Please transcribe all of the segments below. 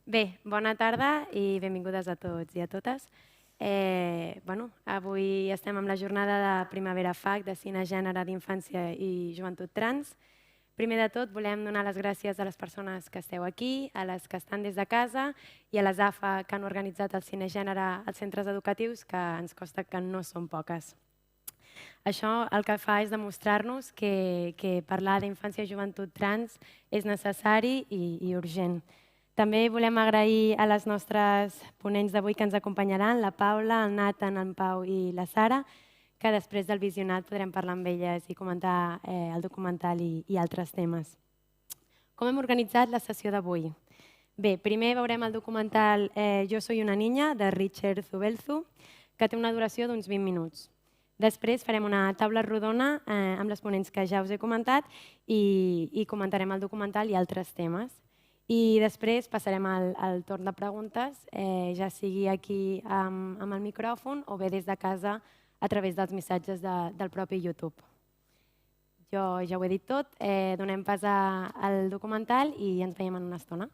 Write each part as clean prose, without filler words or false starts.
Bé, bona tarda i benvingudes a tots i a totes. Avui estem amb la jornada de Primavera FAC de Cine, Gènere d'Infància i Joventut Trans. Primer de tot, volem donar les gràcies a les persones que esteu aquí, a les que estan des de casa i a les AFA que han organitzat el Cine Gènere als centres educatius, que ens costa que no són poques. Això el que fa és demostrar-nos que parlar d'infància i joventut trans és necessari i urgent. També volem agrair a les nostres ponents d'avui que ens acompanyaran, la Paula, el Nathan, en Pau i la Sara, que després del visionat podrem parlar amb elles i comentar el documental i altres temes. Com hem organitzat la sessió d'avui? Bé, primer veurem el documental Jo soy una niña, de Richard Zubelzu, que té una duració d'uns 20 minuts. Després farem una taula rodona amb les ponents que ja us he comentat i comentarem el documental i altres temes. I després passarem al torn de preguntes, ja sigui aquí amb el micròfon o bé des de casa a través dels missatges del propi YouTube. Jo ja ho he dit tot, donem pas al documental i ens veiem en una estona.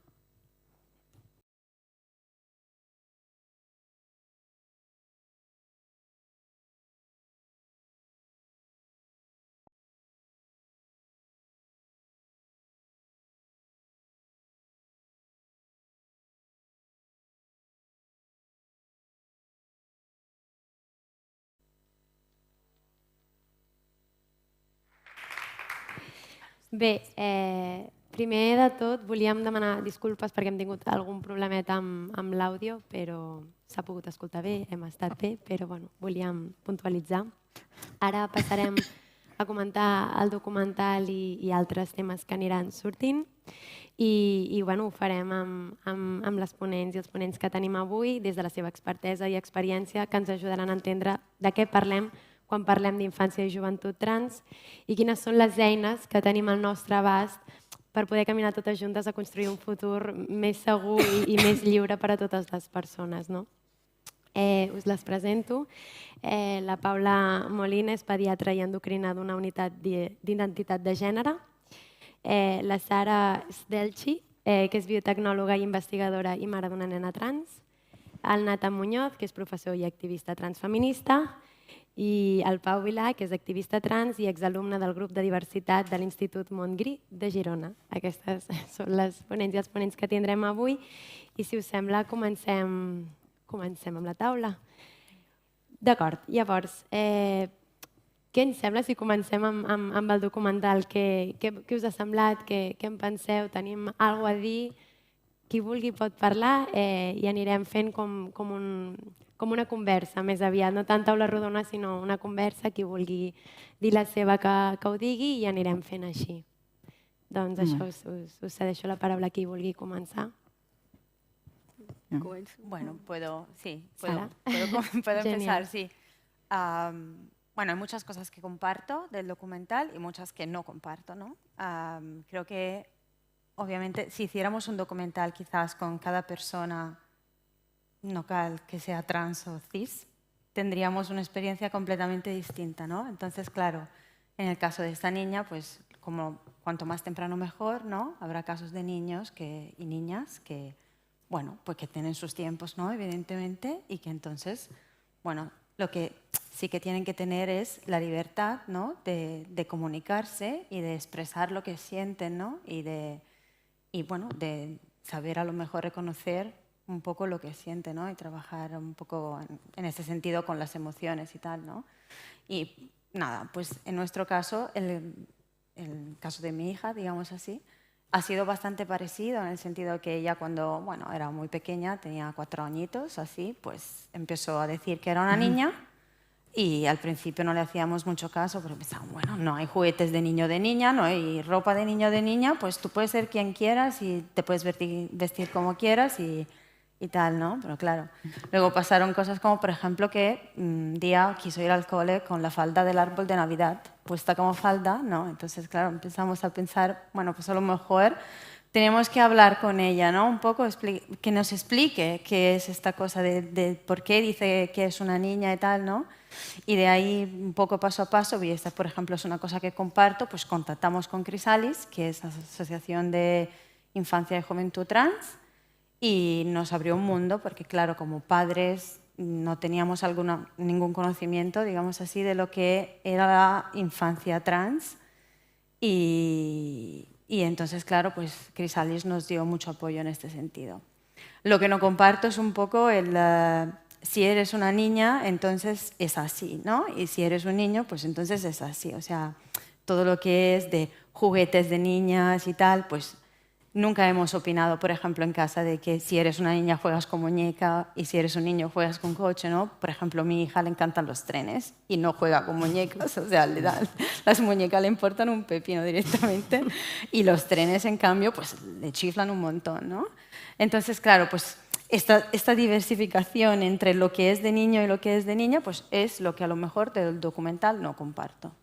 Bé, primer de tot volíem demanar disculpes perquè hem tingut algun problemet amb l'àudio, però s'ha pogut escoltar bé, hem estat bé, però volíem puntualitzar. Ara passarem a comentar el documental i altres temes que aniran sortint i ho farem amb les ponents i els ponents que tenim avui des de la seva expertesa i experiència que ens ajudaran a entendre de què parlem quan parlem d'infància i joventut trans i quines són les eines que tenim al nostre abast per poder caminar totes juntes a construir un futur més segur i més lliure per a totes les persones. Us les presento. La Paula Molina és pediatra i endocrina d'una unitat d'identitat de gènere. La Sara Sdelchi, que és biotecnòloga i investigadora i mare d'una nena trans. El Nathan Muñoz, que és professor i activista transfeminista. I el Pau Vilà, que és activista trans i exalumne del grup de diversitat de l'Institut Montgrí de Girona. Aquestes són les ponents i els ponents que tindrem avui i, si us sembla, comencem amb la taula. D'acord, llavors, què ens sembla si comencem amb el documental? Què us ha semblat? Què en penseu? Tenim alguna cosa a dir? Qui vulgui pot parlar i anirem fent com una conversa més aviat, no tant taula rodona, sinó una conversa, qui vulgui dir la seva que ho digui i anirem fent així. Doncs això, us cedeixo la paraula a qui vulgui començar. Bueno, puedo empezar, sí. Hay muchas cosas que comparto del documental y muchas que no comparto, ¿no? Creo que, obviamente, si hiciéramos un documental quizás con cada persona local que sea trans o cis, tendríamos una experiencia completamente distinta, ¿no? Entonces, claro, en el caso de esta niña, pues como cuanto más temprano mejor, ¿no? Habrá casos de niños y niñas que, pues que tienen sus tiempos, ¿no? Evidentemente, y que entonces, lo que sí que tienen que tener es la libertad, ¿no? de comunicarse y de expresar lo que sienten, ¿no? Y de saber a lo mejor reconocer un poco lo que siente, ¿no? Y trabajar un poco en ese sentido con las emociones y tal, ¿no? Y nada, pues en nuestro caso, el caso de mi hija, digamos así, ha sido bastante parecido en el sentido que ella cuando era muy pequeña, tenía 4 añitos, así, pues empezó a decir que era una niña y al principio no le hacíamos mucho caso porque pensábamos, no hay juguetes de niño de niña, no hay ropa de niño de niña, pues tú puedes ser quien quieras y te puedes vestir como quieras y tal, ¿no? Pero claro, luego pasaron cosas como, por ejemplo, que un día quiso ir al cole con la falda del árbol de Navidad puesta como falda, ¿no? Entonces, claro, empezamos a pensar, pues a lo mejor tenemos que hablar con ella, ¿no? Un poco que nos explique qué es esta cosa de por qué dice que es una niña y tal, ¿no? Y de ahí, un poco paso a paso, y esta, por ejemplo, es una cosa que comparto, pues contactamos con Crisalis, que es la Asociación de Infancia y Juventud Trans, y nos abrió un mundo porque, claro, como padres no teníamos ningún conocimiento, digamos así, de lo que era la infancia trans y entonces, claro, pues Chrysalis nos dio mucho apoyo en este sentido. Lo que no comparto es un poco si eres una niña, entonces es así, ¿no? Y si eres un niño, pues entonces es así. O sea, todo lo que es de juguetes de niñas y tal, pues nunca hemos opinado, por ejemplo, en casa de que si eres una niña juegas con muñeca y si eres un niño juegas con coche, ¿no? Por ejemplo, a mi hija le encantan los trenes y no juega con muñecas, o sea, las muñecas le importan un pepino directamente y los trenes, en cambio, pues le chiflan un montón, ¿no? Entonces, claro, pues esta diversificación entre lo que es de niño y lo que es de niña, pues es lo que a lo mejor del documental no comparto.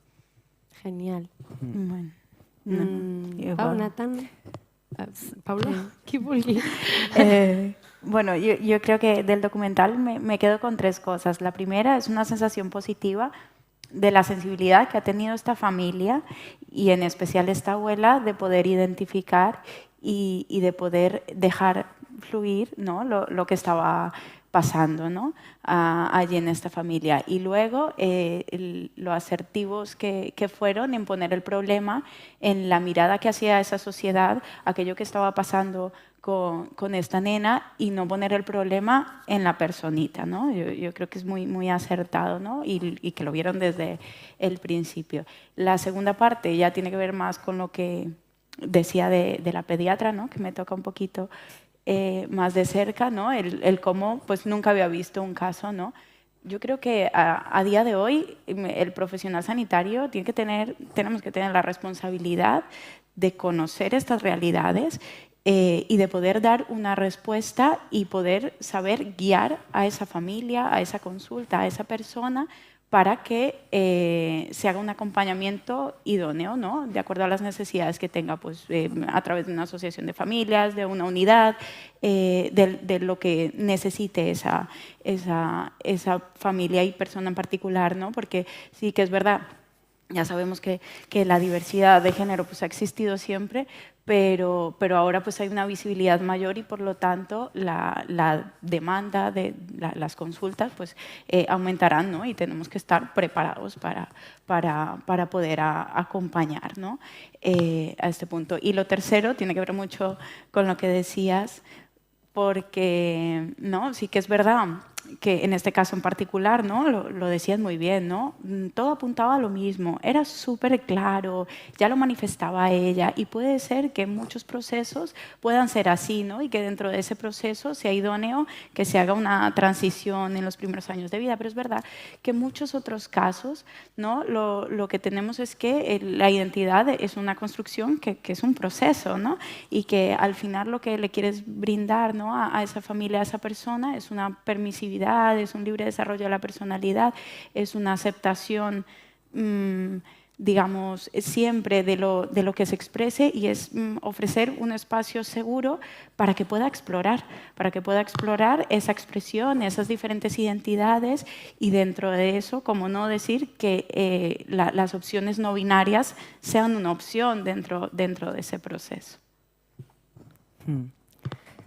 Genial. Bueno, Pau, Nathan, Paula, qui vulgui. Bueno, yo creo que del documental me quedo con tres cosas. La primera es una sensación positiva de la sensibilidad que ha tenido esta familia y en especial esta abuela de poder identificar y de poder dejar fluir, ¿no? lo que estaba pasando, ¿no? Allí en esta familia. Y luego lo asertivos que fueron en poner el problema en la mirada que hacía esa sociedad, aquello que estaba pasando con esta nena y no poner el problema en la personita, ¿no? Yo creo que es muy, muy acertado, ¿no? Y que lo vieron desde el principio. La segunda parte ya tiene que ver más con lo que decía de la pediatra, ¿no? Que me toca un poquito más de cerca, ¿no? El cómo pues nunca había visto un caso, ¿no? Yo creo que a día de hoy el profesional sanitario tenemos que tener la responsabilidad de conocer estas realidades y de poder dar una respuesta y poder saber guiar a esa familia, a esa consulta, a esa persona para que se haga un acompañamiento idóneo, ¿no? De acuerdo a las necesidades que tenga, pues, a través de una asociación de familias, de una unidad, de lo que necesite esa familia y persona en particular, ¿no? Porque sí que es verdad, ya sabemos que la diversidad de género pues, ha existido siempre, pero ahora pues, hay una visibilidad mayor y por lo tanto la demanda de las consultas pues, aumentarán, ¿no? Y tenemos que estar preparados para poder acompañar, ¿no? A este punto. Y lo tercero tiene que ver mucho con lo que decías, porque ¿no? Sí que es verdad que en este caso en particular, ¿no? Lo decías muy bien, ¿no? Todo apuntaba a lo mismo, era súper claro, ya lo manifestaba ella y puede ser que muchos procesos puedan ser así, ¿no? Y que dentro de ese proceso sea idóneo que se haga una transición en los primeros años de vida, pero es verdad que en muchos otros casos, ¿no? Lo que tenemos es que la identidad es una construcción que es un proceso, ¿no? Y que al final lo que le quieres brindar, ¿no? a esa familia, a esa persona, es una permisividad, es un libre desarrollo de la personalidad, es una aceptación, digamos, siempre de lo que se exprese y es ofrecer un espacio seguro para que pueda explorar esa expresión, esas diferentes identidades y dentro de eso, como no decir que las opciones no binarias sean una opción dentro de ese proceso.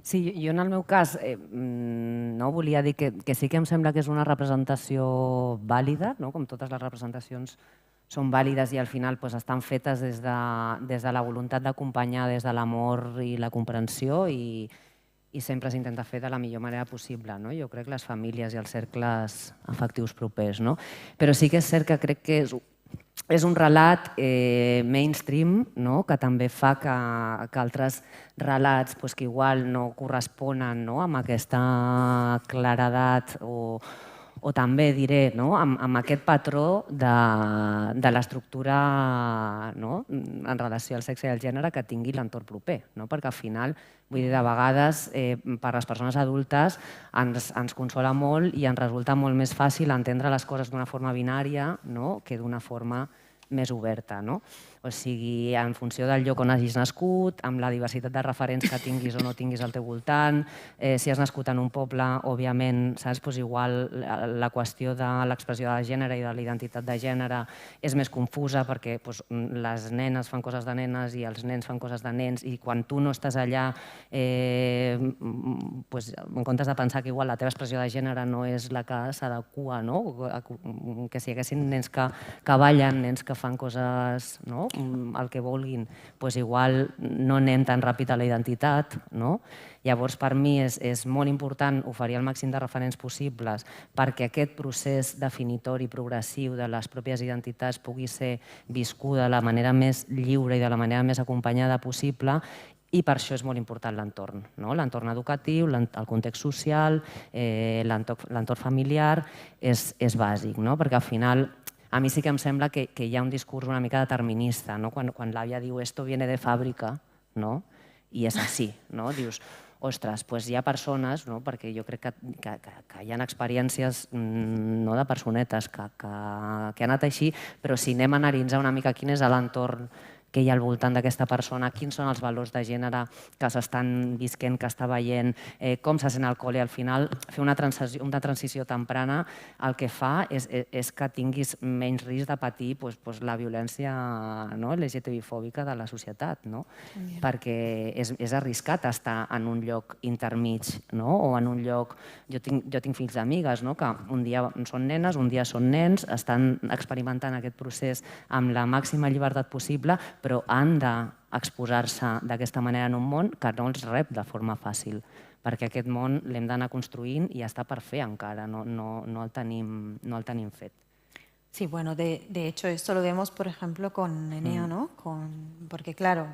Sí, jo en el meu cas no volia dir que sí que em sembla que és una representació vàlida, no? Com totes les representacions són vàlides i al final estan fetes des de la voluntat d'acompanyar, des de l'amor i la comprensió i sempre s'intenta fer de la millor manera possible. Jo crec que les famílies i els cercles afectius propers. Però sí que és cert que crec que és un relat mainstream que també fa que altres relats que igual no corresponen amb aquesta claredat o també diré amb aquest patró de l'estructura en relació al sexe i al gènere que tingui l'entorn proper. Perquè al final, vull dir, de vegades per les persones adultes ens consola molt i ens resulta molt més fàcil entendre les coses d'una forma binària que d'una forma més oberta. O O sigui, en funció del lloc on hagis nascut, amb la diversitat de referents que tinguis o no tinguis al teu voltant, si has nascut en un poble, òbviament, saps? Doncs igual la qüestió de l'expressió de gènere i de la identitat de gènere és més confusa perquè les nenes fan coses de nenes i els nens fan coses de nens, i quan tu no estàs allà, en comptes de pensar que igual la teva expressió de gènere no és la que s'adequa, que si hi haguessin nens que ballen, nens que fan coses, el que vulguin, doncs igual no anem tan ràpid a la identitat. Llavors, per mi és molt important oferir el màxim de referents possibles perquè aquest procés definitori progressiu de les pròpies identitats pugui ser viscuda de la manera més lliure i de la manera més acompanyada possible, i per això és molt important l'entorn. L'entorn educatiu, el context social, l'entorn familiar és bàsic, perquè al final a mi sí que em sembla que hi ha un discurs una mica determinista, quan l'àvia diu «esto viene de fàbrica», i és així. Dius, ostres, hi ha persones, perquè jo crec que hi ha experiències de personetes que han anat així, però si anem a analitzar una mica quin és l'entorn que hi ha al voltant d'aquesta persona, quins són els valors de gènere que s'estan visquent, que està veient, com se sent al col·le, al final fer una transició temprana el que fa és que tinguis menys risc de patir la violència LGTBI-fòbica de la societat, perquè és arriscat estar en un lloc intermig o en un lloc... Jo tinc fills d'amigues que un dia són nenes, un dia són nens, estan experimentant aquest procés amb la màxima llibertat possible, però han d'exposar-se d'aquesta manera en un món que no els rep de forma fàcil, perquè aquest món l'hem d'anar construint i està per fer encara, no el tenim fet. Sí, bueno, de hecho esto lo vemos, por ejemplo, con Enea, ¿no? Porque claro,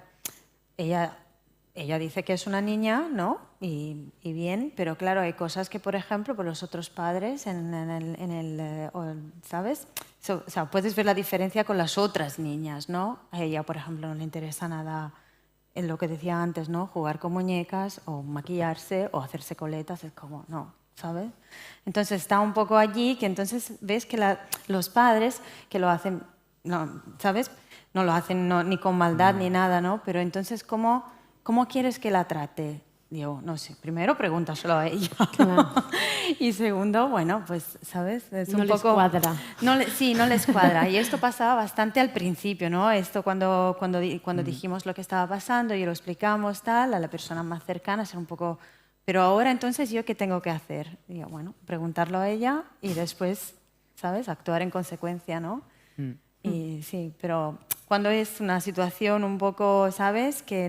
ella dice que es una niña, ¿no? Y bien, pero claro, hay cosas que, por ejemplo, por los otros padres, ¿sabes? O sea, puedes ver la diferencia con las otras niñas, ¿no? A ella, por ejemplo, no le interesa nada en lo que decía antes, ¿no? Jugar con muñecas o maquillarse o hacerse coletas, es como, no, ¿sabes? Entonces está un poco allí que entonces ves que los padres que lo hacen, no, ¿sabes? No lo hacen ni con maldad ni nada, ¿no? Pero entonces, ¿cómo quieres que la trate? Digo, no sé, primero pregúntaselo a ella. Claro. Y segundo, bueno, pues, ¿sabes? Es no un poco... les cuadra. Sí, no les cuadra. Y esto pasaba bastante al principio, ¿no? Esto cuando dijimos lo que estaba pasando y lo explicamos tal, a la persona más cercana, ser un poco... Pero ahora, entonces, ¿yo qué tengo que hacer? Digo, bueno, preguntarlo a ella y después, ¿sabes? Actuar en consecuencia, ¿no? Y sí, pero cuando es una situación un poco, ¿sabes? Que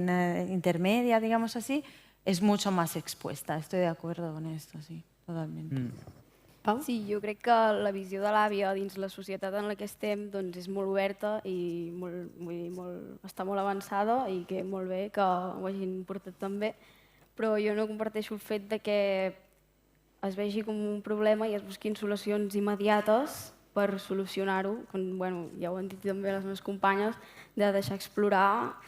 intermedia, digamos así, es mucho más expuesta. Estoy de acuerdo con esto, sí, totalmente. Sí, jo crec que la visió de l'àvia dins la societat en la que estem és molt oberta i està molt avançada i que molt bé que ho hagin portat tan bé, però jo no comparteixo el fet de que es vegi com un problema i es busquin solucions immediates per solucionar-ho, ja ho han dit també les meves companyes, de deixar explorar,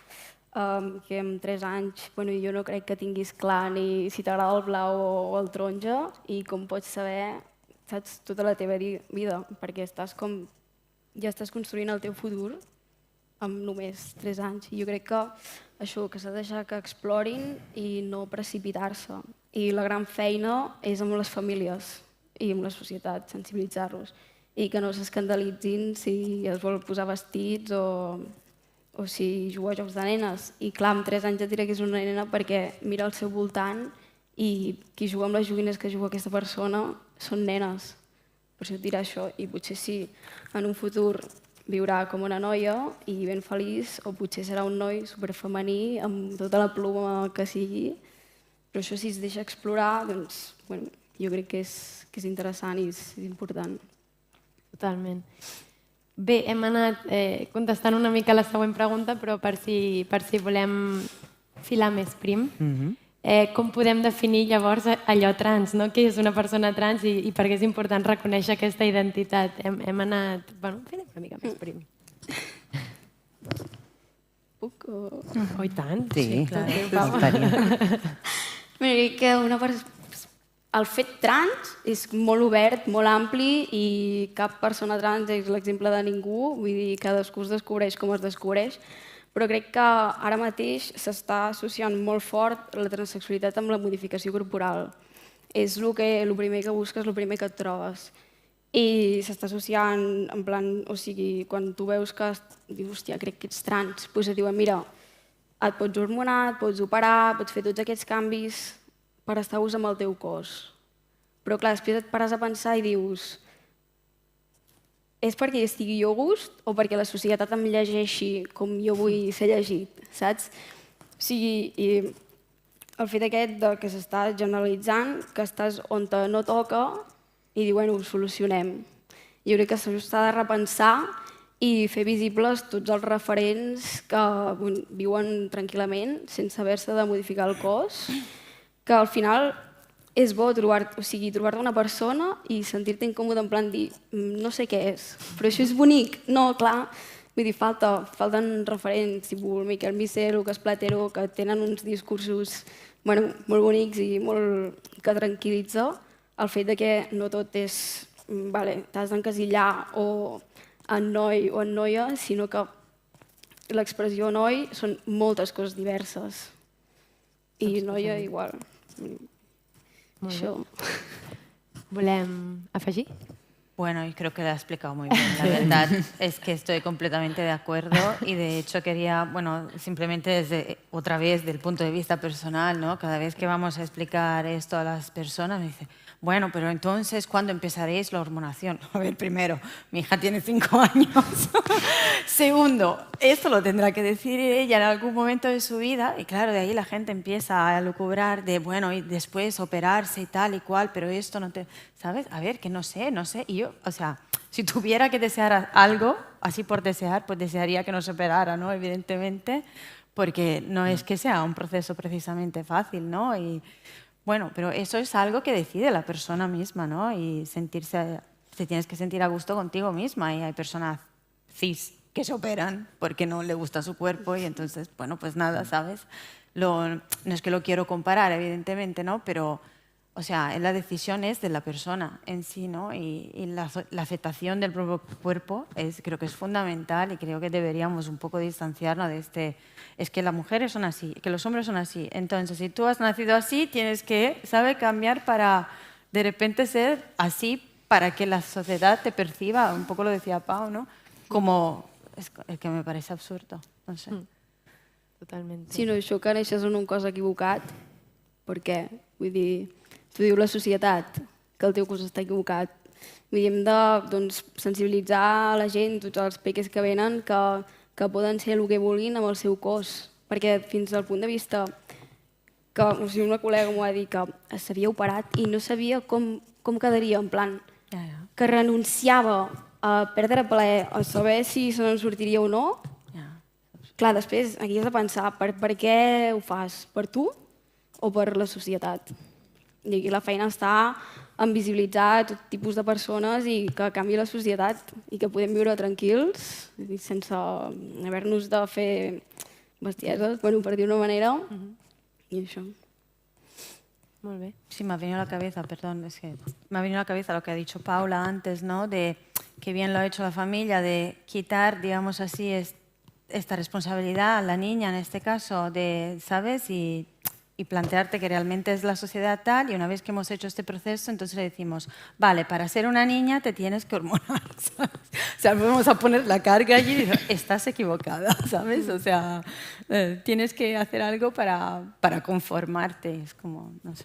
que en 3 anys jo no crec que tinguis clar ni si t'agrada el blau o el taronja i com pots saber, saps, tota la teva vida, perquè ja estàs construint el teu futur amb només 3 anys. I jo crec que això, que s'ha de deixar que explorin i no precipitar-se. I la gran feina és amb les famílies i amb la societat, sensibilitzar-los. I que no s'escandalitzin si es vol posar vestits o si juga a jocs de nenes. I clar, amb 3 anys ja diré que és una nena perquè mira al seu voltant i qui juga amb les joguines que juga aquesta persona són nenes. Per això et dirà això. I potser sí, en un futur viurà com una noia i ben feliç, o potser serà un noi superfemení amb tota la pluma que sigui. Però això, si es deixa explorar, doncs jo crec que és interessant i és important. Totalment. Bé, hem anat contestant una mica la següent pregunta, però per si volem filar més prim. Com podem definir llavors allò trans, què és una persona trans i per què és important reconèixer aquesta identitat? Hem anat fent una mica més prim. Puc o...? Oh, i tant. Sí, clar. Crec que el fet trans és molt obert, molt ampli i cap persona trans és l'exemple de ningú, vull dir, cadascú es descobreix com es descobreix, però crec que ara mateix s'està associant molt fort la transsexualitat amb la modificació corporal. És el primer que busques, el primer que et trobes. I s'està associant, en plan, o sigui, quan tu veus que dius, hòstia, crec que ets trans, doncs et diuen, mira, et pots hormonar, et pots operar, pots fer tots aquests canvis per estar a gust amb el teu cos. Però clar, després et pares a pensar i dius, és perquè hi estigui jo a gust o perquè la societat em llegeixi com jo vull ser llegit, saps? O sigui, i el fet aquest que s'està generalitzant, que estàs on no toca i diu, bueno, ho solucionem. Jo crec que s'ha de repensar i fer visibles tots els referents que viuen tranquil·lament sense haver-se de modificar el cos, que al final és bo trobar-te una persona i sentir-te incòmode en plan dir no sé què és, però això és bonic. No, clar, vull dir, falten referents, tipus el Miquel Micé, Lucas Platero, que tenen uns discursos molt bonics i molt que tranquil·litza el fet que no tot és t'has d'encasillar o en noi o en noia, sinó que l'expressió noi són moltes coses diverses. I noia igual. Això. Volem afegir? Bueno, y creo que lo ha explicado muy bien. La verdad es que estoy completamente de acuerdo y de hecho quería, bueno, simplemente otra vez del punto de vista personal, ¿no? Cada vez que vamos a explicar esto a las personas me dicen, bueno, pero entonces, ¿cuándo empezaréis la hormonación? A ver, primero, mi hija tiene 5 años. Segundo, esto lo tendrá que decir ella en algún momento de su vida y claro, de ahí la gente empieza a lucubrar de, bueno, y después operarse y tal y cual, pero esto no te... ¿Sabes? A ver, que no sé. Y yo, o sea, si tuviera que desear algo, así por desear, pues desearía que no se operara, ¿no? Evidentemente, porque no es que sea un proceso precisamente fácil, ¿no? Y bueno, pero eso es algo que decide la persona misma, ¿no? Y te tienes que sentir a gusto contigo misma y hay personas cis que se operan porque no le gusta su cuerpo y entonces, bueno, pues nada, ¿sabes? No es que lo quiero comparar, evidentemente, ¿no? Pero... O sea, la decisión es de la persona en sí, ¿no? Y la aceptación del propio cuerpo creo que es fundamental y creo que deberíamos un poco distanciarnos de es que las mujeres son así, que los hombres son así. Entonces, si tú has nacido así, tienes que, ¿sabes?, cambiar para de repente ser así para que la sociedad te perciba, un poco lo decía Pau, ¿no? Como, es que me parece absurdo, no sé. Totalment. Sí, no, això que neixes en un cos equivocat, per què? Vull dir, t'ho diu la societat, que el teu cos està equivocat. Vull dir, hem de sensibilitzar la gent, tots els peques que venen, que poden ser el que vulguin amb el seu cos. Perquè fins al punt de vista que una col·lega m'ho va dir que s'havia operat i no sabia com quedaria, en plan, que renunciava a perdre plaer, a saber si se n'en sortiria o no. Clar, després aquí has de pensar per què ho fas, per tu o per la societat. I aquí la feina està en visibilitzar tot tipus de persones i que canvi la societat i que podem viure tranquils sense haver-nos de fer bestieses, per dir-ho d'una manera, i això. Molt bé. Sí, me ha venido a la cabeza, perdón, es que me ha venido a la cabeza lo que ha dicho Paula antes, ¿no? De que bien lo ha hecho la familia, de quitar, digamos así, esta responsabilidad a la niña en este caso, de, ¿sabes? Y plantearte que realmente es la sociedad tal y una vez que hemos hecho este proceso, entonces le decimos, vale, para ser una niña te tienes que hormonar, ¿sabes? O sea, vamos a poner la carga allí y decir, estás equivocada, ¿sabes? O sea, tienes que hacer algo para conformarte, es como, no sé.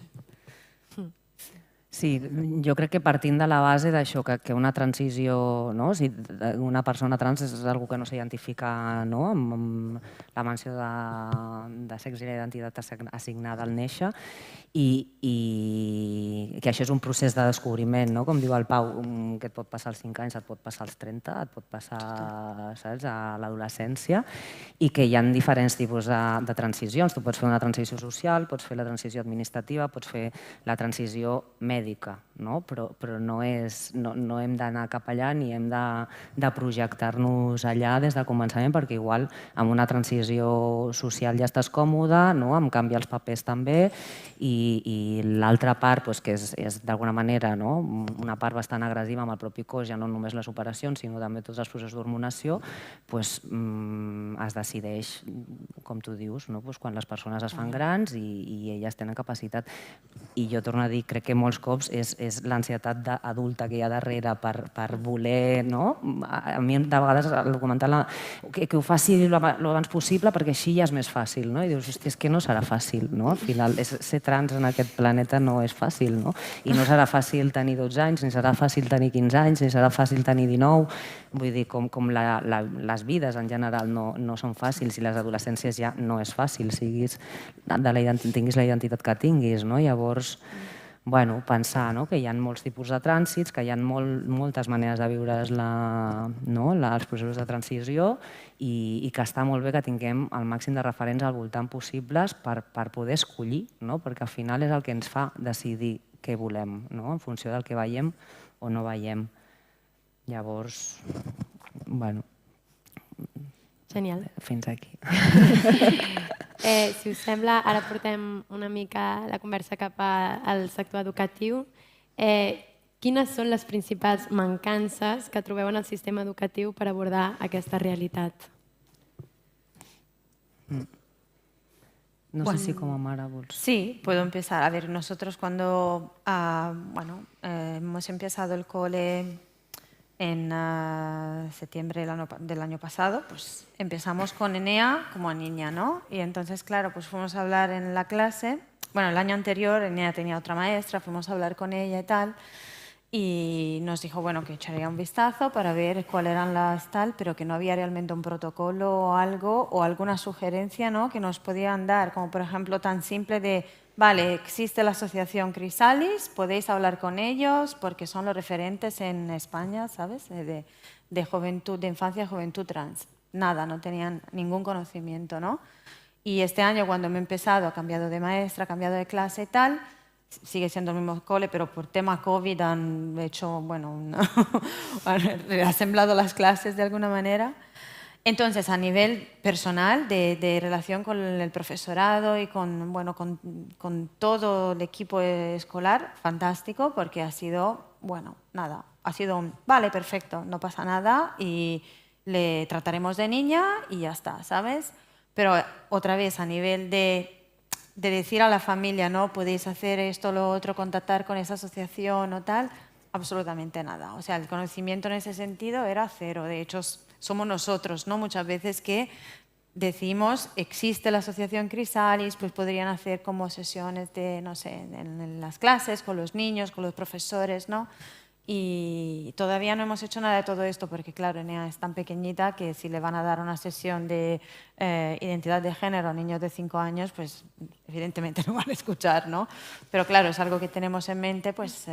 Sí, jo crec que partint de la base d'això, que una transició, no? Si una persona trans és algú que no s'identifica, no? Amb la menció de sexe i l'identitat assignada al néixer i que això és un procés de descobriment, no? Com diu el Pau, que et pot passar als 5 anys, et pot passar als 30, et pot passar, saps, a l'adolescència i que hi ha diferents tipus de transicions. Tu pots fer una transició social, pots fer la transició administrativa, pots fer la transició mèdica, no? Però no hem d'anar cap allà ni hem de projectar-nos allà des del començament, perquè igual amb una transició social ja estàs còmode, em canvia els papers també, i l'altra part, que és d'alguna manera una part bastant agressiva amb el propi cos, ja no només les operacions, sinó també tots els processos d'hormonació, es decideix, com tu dius, quan les persones es fan grans i elles tenen capacitat. I jo torno a dir, crec que molts cops és l'ansietat adulta que hi ha darrere per voler, a mi de vegades el documental, que ho faci l'abans possible perquè així ja és més fàcil, i dius, hòstia, és que no serà fàcil, al final ser trans en aquest planeta no és fàcil, i no serà fàcil tenir 12 anys, ni serà fàcil tenir 15 anys, ni serà fàcil tenir 19, vull dir, com les vides en general no són fàcils i les adolescències ja no és fàcil, tinguis la identitat que tinguis, llavors pensar que hi ha molts tipus de trànsits, que hi ha moltes maneres de viure els processos de transició i que està molt bé que tinguem el màxim de referents al voltant possibles per poder escollir, perquè al final és el que ens fa decidir què volem, en funció del que veiem o no veiem. Llavors, Genial. Fins aquí. Si us sembla, ara portem una mica la conversa cap al sector educatiu. Quines són les principals mancances que trobeu en el sistema educatiu per abordar aquesta realitat? No sé si como Mara vols. Sí, puedo empezar. A ver, nosotros cuando hemos empezado el cole en septiembre del año pasado, pues empezamos con Enea como niña, ¿no? Y entonces, claro, pues fuimos a hablar en la clase. Bueno, el año anterior Enea tenía otra maestra, fuimos a hablar con ella y tal, y nos dijo, bueno, que echaría un vistazo para ver cuáles eran las tal, pero que no había realmente un protocolo o algo, o alguna sugerencia, ¿no?, que nos podían dar, como por ejemplo tan simple de, vale, existe la asociación Crisalis, podéis hablar con ellos porque son los referentes en España, ¿sabes?, de juventud, de infancia y juventud trans. Nada, no tenían ningún conocimiento, ¿no? Y este año, cuando me he empezado, he cambiado de maestra, he cambiado de clase y tal, sigue siendo el mismo cole, pero por tema COVID han hecho, han reasemblado las clases de alguna manera. Entonces, a nivel personal, de relación con el profesorado y con todo el equipo escolar, fantástico, porque ha sido, ha sido un, vale, perfecto, no pasa nada y le trataremos de niña y ya está, ¿sabes? Pero otra vez, a nivel de decir a la familia, no, podéis hacer esto, lo otro, contactar con esa asociación o tal, absolutamente nada. O sea, el conocimiento en ese sentido era cero. De hecho, somos nosotros, ¿no?, muchas veces que decimos, existe la asociación Crisalis, pues podrían hacer como sesiones de, no sé, en las clases, con los niños, con los profesores, ¿no? Y todavía no hemos hecho nada de todo esto porque, claro, Enea es tan pequeñita que si le van a dar una sesión de identidad de género a niños de 5 años, pues evidentemente no van a escuchar, ¿no? Pero claro, es algo que tenemos en mente pues,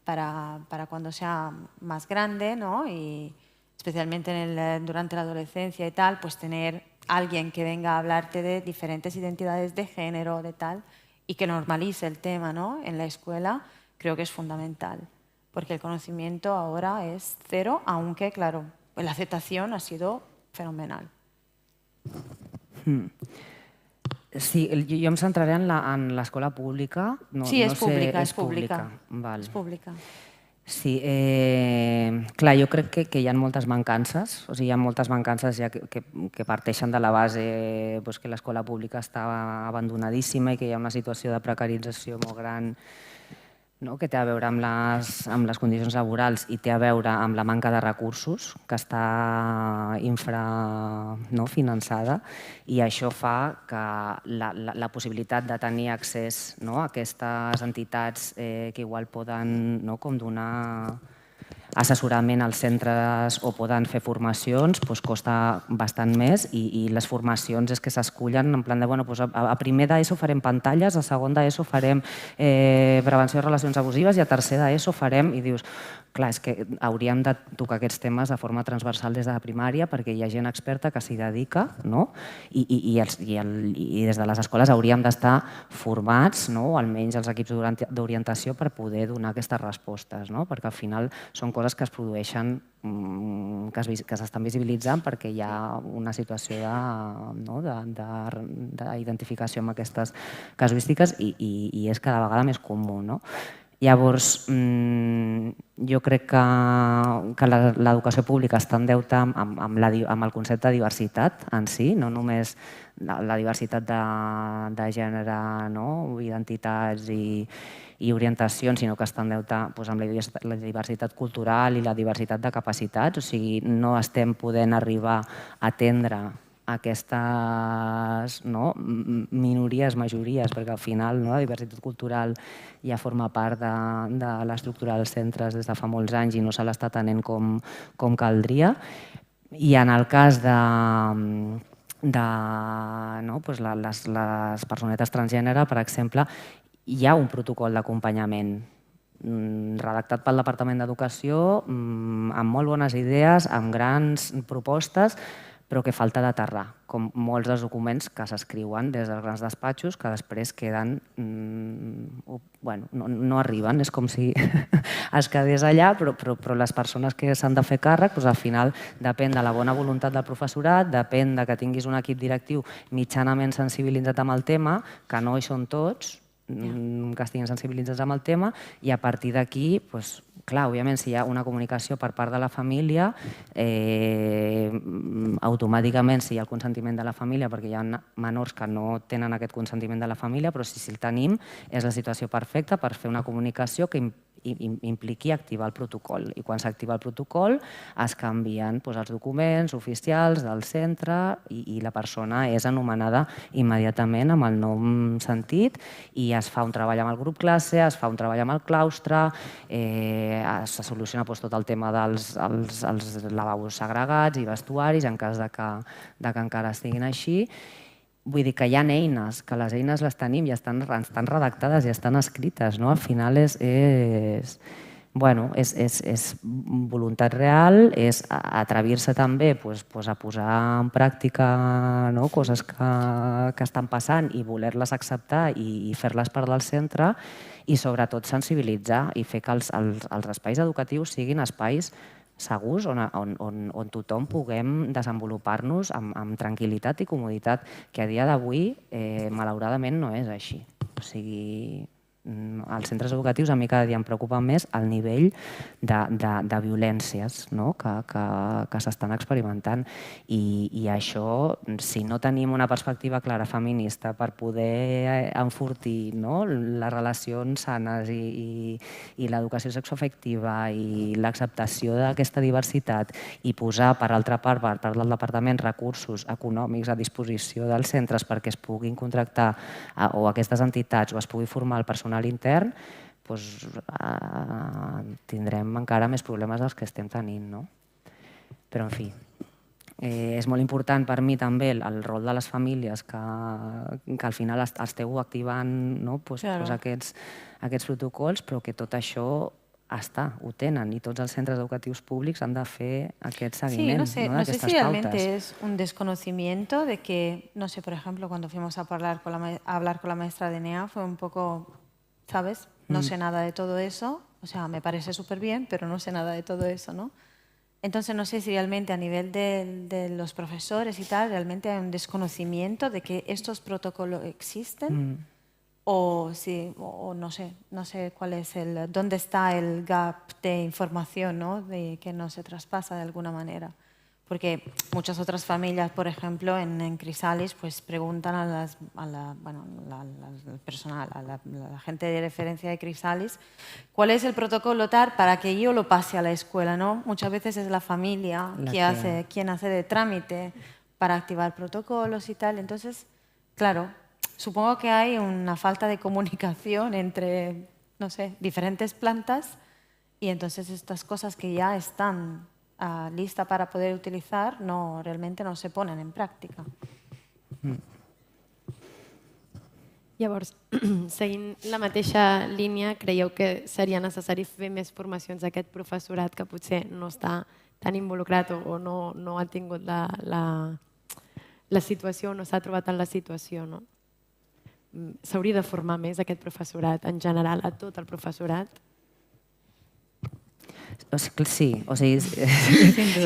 para cuando sea más grande, ¿no? Y especialmente durante la adolescencia y tal, pues tener alguien que venga a hablarte de diferentes identidades de género, de tal, y que normalice el tema, ¿no?, en la escuela, creo que es fundamental. Porque el conocimiento ahora es cero, aunque, claro, la aceptación ha sido fenomenal. Sí, jo em centraré en l'escola pública. Sí, és pública, és pública. Val. És pública. Sí, clar, jo crec que hi ha moltes mancances, o sigui, hi ha moltes mancances ja que parteixen de la base que l'escola pública està abandonadíssima i que hi ha una situació de precarització molt gran, que té a veure amb les condicions laborals i té a veure amb la manca de recursos, que està infrafinançada, i això fa que la possibilitat de tenir accés a aquestes entitats que igual poden donar assessorament als centres o poden fer formacions, doncs costa bastant més i les formacions és que s'escullen en plan de, bueno, doncs a primer d'ESO farem pantalles, a segon d'ESO farem prevenció de relacions abusives i a tercer d'ESO farem, i dius, clar, és que hauríem de tocar aquests temes de forma transversal des de la primària perquè hi ha gent experta que s'hi dedica, no? I des de les escoles hauríem d'estar formats, no? O almenys els equips d'orientació per poder donar aquestes respostes, no? Perquè al final són coses que es produeixen, que s'estan visibilitzant perquè hi ha una situació d'identificació amb aquestes casuístiques i és cada vegada més comú, no? Llavors, jo crec que l'educació pública està en deute amb el concepte de diversitat en si, no només la diversitat de gènere, identitats i orientacions, sinó que està en deute amb la diversitat cultural i la diversitat de capacitats. O sigui, no estem podent arribar a atendre aquestes minories, majories, perquè al final la diversitat cultural ja forma part de l'estructura dels centres des de fa molts anys i no se l'està tenint com caldria. I en el cas de les personetes transgènere, per exemple, hi ha un protocol d'acompanyament redactat pel Departament d'Educació amb molt bones idees, amb grans propostes, però que falta d'aterrar, com molts dels documents que s'escriuen des dels grans despatxos que després queden, no arriben, és com si es quedés allà, però les persones que s'han de fer càrrec, al final depèn de la bona voluntat del professorat, depèn que tinguis un equip directiu mitjanament sensibilitzat amb el tema, que no hi són tots, que estiguin sensibilitzats amb el tema, i a partir d'aquí, clar, òbviament, si hi ha una comunicació per part de la família, automàticament, si hi ha el consentiment de la família, perquè hi ha menors que no tenen aquest consentiment de la família, però si el tenim, és la situació perfecta per fer una comunicació que impliqui activar el protocol. I quan s'activa el protocol es canvien els documents oficials del centre i la persona és anomenada immediatament amb el nom sentit i es fa un treball amb el grup classe, es fa un treball amb el claustre, se soluciona tot el tema dels lavabos segregats i vestuaris en cas que encara estiguin així. Vull dir que hi ha eines, que les eines les tenim i estan redactades i estan escrites. Al final és voluntat real, és atrevir-se també a posar en pràctica coses que estan passant i voler-les acceptar i fer-les part del centre i sobretot sensibilitzar i fer que els espais educatius siguin espais segurs on tothom puguem desenvolupar-nos amb tranquil·litat i comoditat, que a dia d'avui malauradament no és així. O sigui, als centres educatius a mi cada dia em preocupa més el nivell de violències que s'estan experimentant i això, si no tenim una perspectiva clara feminista per poder enfortir les relacions sanes i l'educació sexoafectiva i l'acceptació d'aquesta diversitat i posar, per altra part, per part del Departament, recursos econòmics a disposició dels centres perquè es puguin contractar o aquestes entitats o es pugui formar el personal intern, tindrem encara més problemes dels que estem tenint. Però, en fi, és molt important per mi també el rol de les famílies que al final esteu activant aquests protocols, però que tot això ho tenen y todos los centros educativos públicos han de hacer aquest seguiment. Sí, no sé si realmente es un desconocimiento de que, no sé, por ejemplo, cuando fuimos a hablar con la maestra de NEA fue un poco, ¿sabes? No sé nada de todo eso, o sea, me parece súper bien, pero no sé nada de todo eso, ¿no? Entonces no sé si realmente a nivel de los profesores y tal, realmente hay un desconocimiento de que estos protocolos existen. O no sé cuál es dónde está el gap de información, ¿no? De que no se traspasa de alguna manera. Porque muchas otras familias, por ejemplo, en Crisalis, pues preguntan al personal, a la gente de referencia de Crisalis, ¿cuál es el protocolo tal para que yo lo pase a la escuela, ¿no? Muchas veces es la familia quien hace de trámite para activar protocolos y tal. Entonces, claro, supongo que hay una falta de comunicación entre, no sé, diferentes plantas y entonces estas cosas que ya están listas para poder utilizar realmente no se ponen en práctica. Llavors, seguint la mateixa línia, creieu que seria necessari fer més formacions a aquest professorat que potser no està tan involucrat o no ha tingut la situació, no s'ha trobat en la situació, no? S'hauria de formar més aquest professorat en general, a tot el professorat? Sí, o sigui,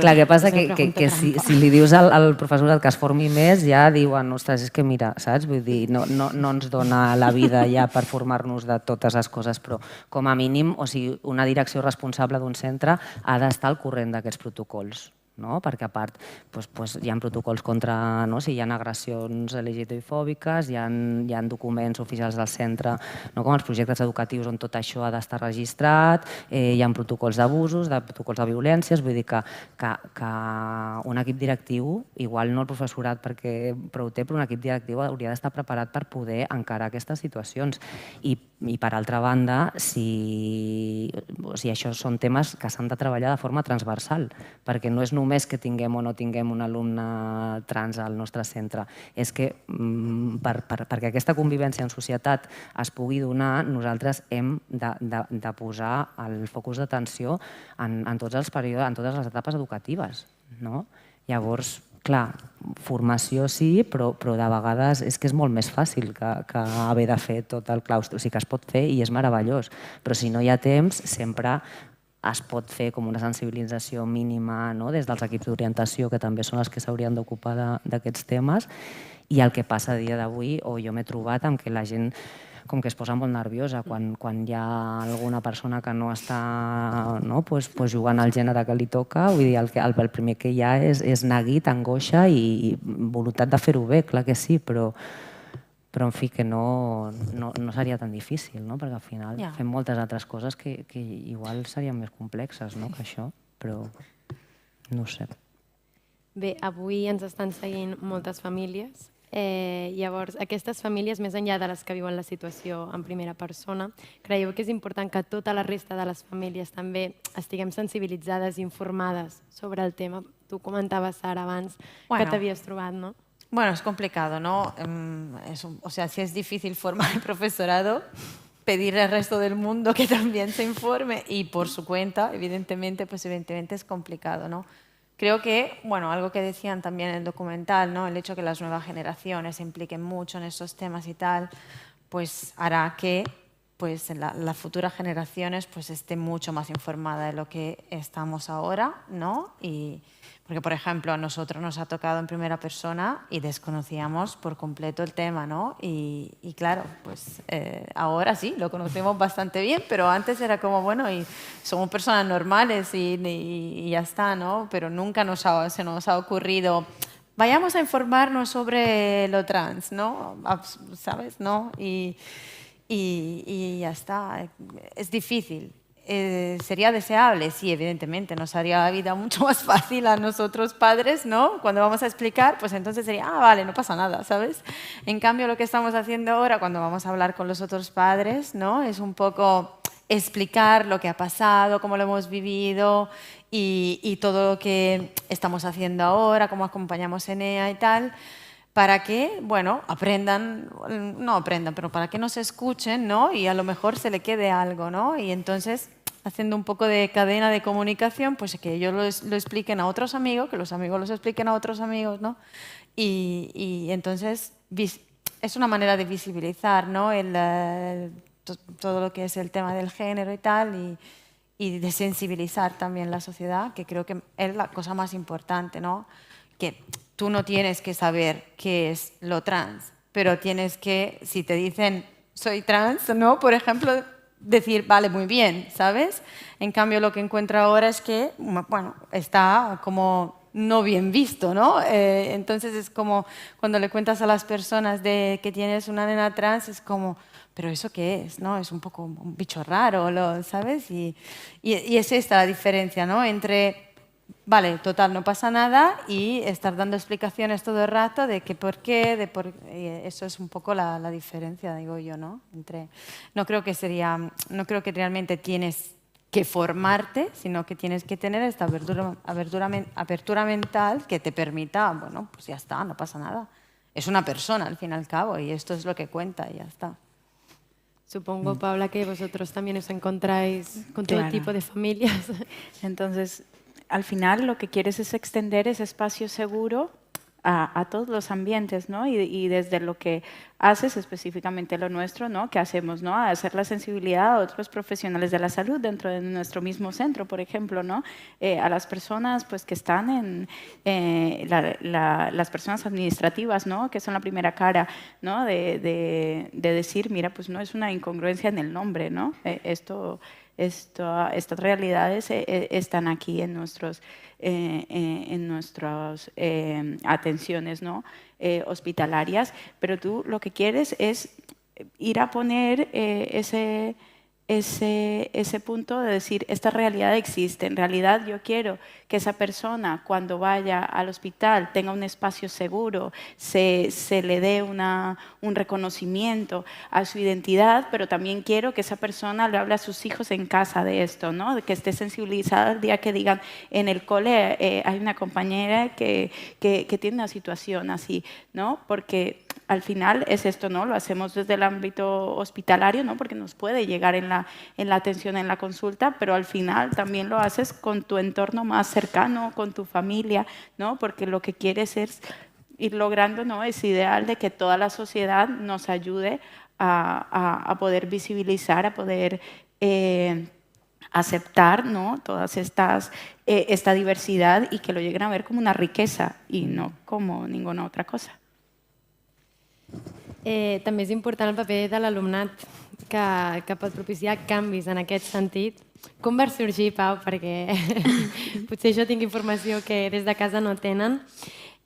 clar, que passa que si li dius al professorat que es formi més, ja diuen, ostres, és que mira, saps? Vull dir, no ens dona la vida ja per formar-nos de totes les coses, però com a mínim, o sigui, una direcció responsable d'un centre ha d'estar al corrent d'aquests protocols. Perquè a part hi ha protocols contra, si hi ha agressions LGTBI-fòbiques, hi ha documents oficials del centre, com els projectes educatius on tot això ha d'estar registrat, hi ha protocols d'abusos, protocols de violències, vull dir que un equip directiu, igual no el professorat perquè prou té, però un equip directiu hauria d'estar preparat per poder encarar aquestes situacions. I per altra banda, això són temes que s'han de treballar de forma transversal, perquè no és només que tinguem o no tinguem un alumne trans al nostre centre. És que perquè aquesta convivència en societat es pugui donar, nosaltres hem de posar el focus d'atenció en tots els períodes, en totes les etapes educatives. Llavors, clar, formació sí, però de vegades és que és molt més fàcil que haver de fer tot el claustre. O sigui que es pot fer i és meravellós, però si no hi ha temps, sempre es pot fer com una sensibilització mínima des dels equips d'orientació, que també són els que s'haurien d'ocupar d'aquests temes, i el que passa a dia d'avui, o jo m'he trobat amb que la gent com que es posa molt nerviosa quan hi ha alguna persona que no està jugant al gènere que li toca. Vull dir, el primer que hi ha és neguit, angoixa i voluntat de fer-ho bé, clar que sí, però en fi, que no seria tan difícil, perquè al final fem moltes altres coses que igual serien més complexes que això, però no ho sé. Bé, avui ens estan seguint moltes famílies. Llavors, aquestes famílies, més enllà de les que viuen la situació en primera persona, creieu que és important que tota la resta de les famílies també estiguem sensibilitzades i informades sobre el tema? Tu comentaves, Sara, abans que t'havies trobat, no? Bueno, es complicado, ¿no? O sea, si es difícil formar el profesorado, pedirle al resto del mundo que también se informe y por su cuenta, evidentemente es complicado, ¿no? Creo que, algo que decían también en el documental, ¿no? El hecho de que las nuevas generaciones se impliquen mucho en estos temas y tal, pues hará que las futuras generaciones estén mucho más informadas de lo que estamos ahora, ¿no? Porque, por ejemplo, a nosotros nos ha tocado en primera persona y desconocíamos por completo el tema, ¿no? Y claro, ahora sí, lo conocemos bastante bien, pero antes era como, y somos personas normales y ya está, ¿no? Pero nunca se nos ha ocurrido, vayamos a informarnos sobre lo trans, ¿no? ¿Sabes? ¿No? Y ya está. Es difícil. Sería deseable, sí, evidentemente, nos haría la vida mucho más fácil a nosotros padres, ¿no? Cuando vamos a explicar, pues entonces sería, vale, no pasa nada, ¿sabes? En cambio, lo que estamos haciendo ahora, cuando vamos a hablar con los otros padres, ¿no? Es un poco explicar lo que ha pasado, cómo lo hemos vivido y todo lo que estamos haciendo ahora, cómo acompañamos en EA y tal, para que, pero para que nos escuchen, ¿no? Y a lo mejor se le quede algo, ¿no? Y entonces, haciendo un poco de cadena de comunicación, pues que ellos lo expliquen a otros amigos, que los amigos los expliquen a otros amigos, ¿no? Y entonces es una manera de visibilizar, ¿no? Todo lo que es el tema del género y tal, y de sensibilizar también la sociedad, que creo que es la cosa más importante, ¿no? Que tú no tienes que saber qué es lo trans, pero tienes que, si te dicen soy trans, ¿no? Por ejemplo, decir, vale, muy bien, ¿sabes? En cambio, lo que encuentro ahora es que, está como no bien visto, ¿no? Entonces es como cuando le cuentas a las personas que tienes una nena trans, es como, ¿pero eso qué es? ¿No? Es un poco un bicho raro, ¿sabes? Y es esta la diferencia, ¿no? Entre vale, total, no pasa nada y estar dando explicaciones todo el rato de que por qué, eso es un poco la diferencia, digo yo, ¿no? No creo que realmente tienes que formarte, sino que tienes que tener esta apertura mental que te permita, bueno, pues ya está, no pasa nada. Es una persona, al fin y al cabo, y esto es lo que cuenta y ya está. Supongo, Paula, que vosotros también os encontráis con todo tipo de familias. Entonces, al final lo que quieres es extender ese espacio seguro a todos los ambientes, ¿no? Y desde lo que haces, específicamente lo nuestro, ¿no? Que hacemos, ¿no? A hacer la sensibilidad a otros profesionales de la salud dentro de nuestro mismo centro, por ejemplo, ¿no? A las personas pues, que están en las personas administrativas, ¿no? Que son la primera cara, ¿no? De decir, mira, pues no es una incongruencia en el nombre, ¿no? Estas realidades están aquí en nuestras atenciones, ¿no? Hospitalarias, pero tú lo que quieres es ir a poner ese punto de decir, esta realidad existe. En realidad yo quiero que esa persona cuando vaya al hospital tenga un espacio seguro, se le dé un reconocimiento a su identidad, pero también quiero que esa persona le hable a sus hijos en casa de esto, ¿no? De que esté sensibilizada el día que digan, en el cole hay una compañera que tiene una situación así, ¿no? Porque al final es esto, ¿no? Lo hacemos desde el ámbito hospitalario, ¿no? Porque nos puede llegar en la atención, en la consulta, pero al final también lo haces con tu entorno más cercano, con tu familia, ¿no? Porque lo que quieres es ir logrando, ¿no? Ese ideal de que toda la sociedad nos ayude a poder visibilizar, a poder aceptar, ¿no? Todas esta diversidad y que lo lleguen a ver como una riqueza y no como ninguna otra cosa. També és important el paper de l'alumnat que pot propiciar canvis en aquest sentit. Com va sorgir, Pau? Perquè potser jo tinc informació que des de casa no tenen.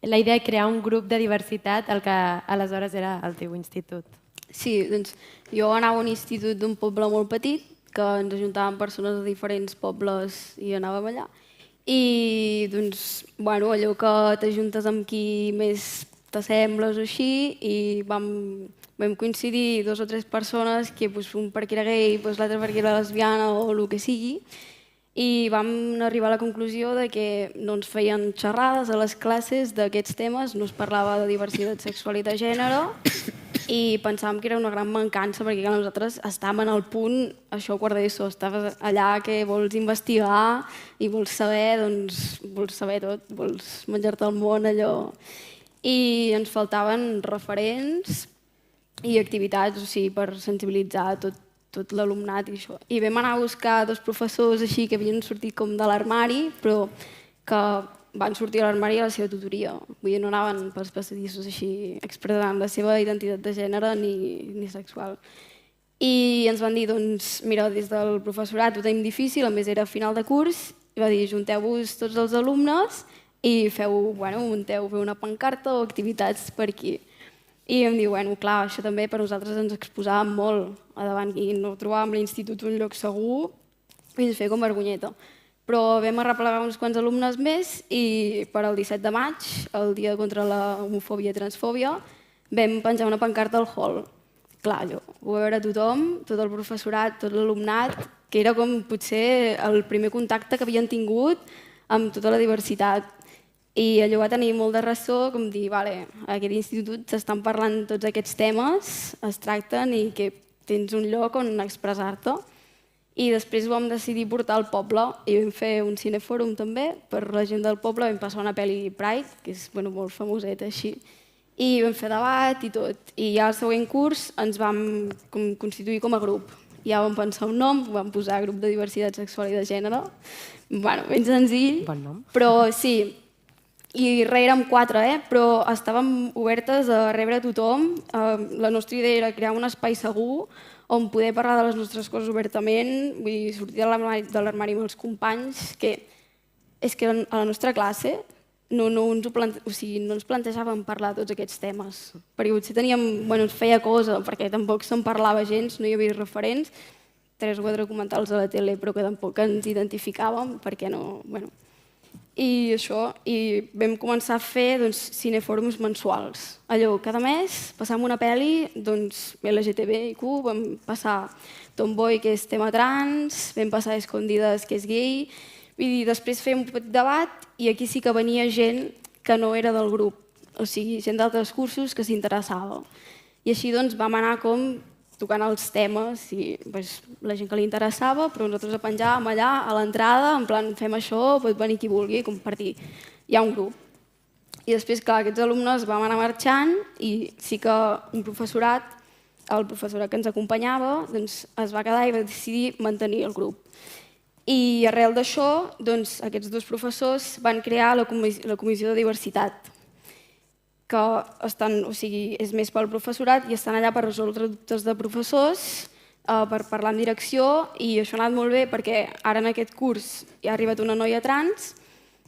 La idea de crear un grup de diversitat, el que aleshores era el teu institut. Sí, doncs jo anava a un institut d'un poble molt petit, que ens ajuntàvem persones de diferents pobles i anàvem allà. I doncs, bueno, allò que t'ajuntes amb qui més t'assembles o així, i vam coincidir 2 o 3 persones, que un perquè era gay, l'altre perquè era lesbiana o el que sigui, i vam arribar a la conclusió de que no ens feien xerrades a les classes d'aquests temes, no es parlava de diversitat sexual i de gènere, i pensàvem que era una gran mancança perquè nosaltres estàvem en el punt, això quart d'ESO, estaves allà que vols investigar i vols saber tot, vols menjar-te el món, allò. I ens faltaven referents i activitats, o sigui, per sensibilitzar tot l'alumnat i això. I vam anar a buscar 2 professors així que havien sortit com de l'armari, però que van sortir a l'armari a la seva tutoria. Vull dir, no anaven pels passadissos així expressant la seva identitat de gènere ni sexual. I ens van dir, doncs, mira, des del professorat ho tenim difícil, a més era final de curs, i va dir, junteu-vos tots els alumnes i feu una pancarta o activitats per aquí. I em diu, clar, això també per nosaltres ens exposàvem molt a davant i no trobàvem l'institut un lloc segur i ens feia com vergonyeta. Però vam arreplegar uns quants alumnes més i per al 17 de maig, el dia contra la homofòbia i transfòbia, vam penjar una pancarta al hall. Clar, allò, ho va veure tothom, tot el professorat, tot l'alumnat, que era com potser el primer contacte que havien tingut amb tota la diversitat. I allò va tenir molt de ressò, com dir, vale, a aquest institut s'estan parlant tots aquests temes, es tracten i que tens un lloc on expressar-te. I després vam decidir portar al poble i vam fer un cinefòrum també per la gent del poble, vam passar una pel·li Pride, que és molt famoseta així, i vam fer debat i tot. I ja al següent curs ens vam constituir com a grup. Ja vam pensar un nom, vam posar Grup de Diversitat Sexual i de Gènere. Ben senzill, però sí. I érem 4, però estàvem obertes a rebre tothom. La nostra idea era crear un espai segur on poder parlar de les nostres coses obertament, vull dir, sortir de l'armari amb els companys, que és que a la nostra classe no ens plantejàvem parlar de tots aquests temes, perquè potser ens feia cosa, perquè tampoc se'n parlava gens, no hi havia referents, 3 o 4 documentals a la tele, però que tampoc ens identificàvem, perquè no... i això, i vam començar a fer cinefòrums mensuals. Allò, cada mes passàvem una pel·li, LGTBIQ, vam passar Tomboy, que és tema trans, vam passar Escondides, que és gay, i després fèiem un petit debat i aquí sí que venia gent que no era del grup, o sigui, gent d'altres cursos que s'interessava. I així vam anar com tocant els temes i la gent que li interessava, però nosaltres penjàvem allà a l'entrada, en plan, fem això, pot venir qui vulgui, compartir. Hi ha un grup. I després, clar, aquests alumnes vam anar marxant i sí que un professorat, el professorat que ens acompanyava, es va quedar i va decidir mantenir el grup. I arrel d'això, aquests dos professors van crear la Comissió de Diversitat, que és més pel professorat i estan allà per resoldre dubtes de professors, per parlar amb direcció, i això ha anat molt bé perquè ara en aquest curs hi ha arribat una noia trans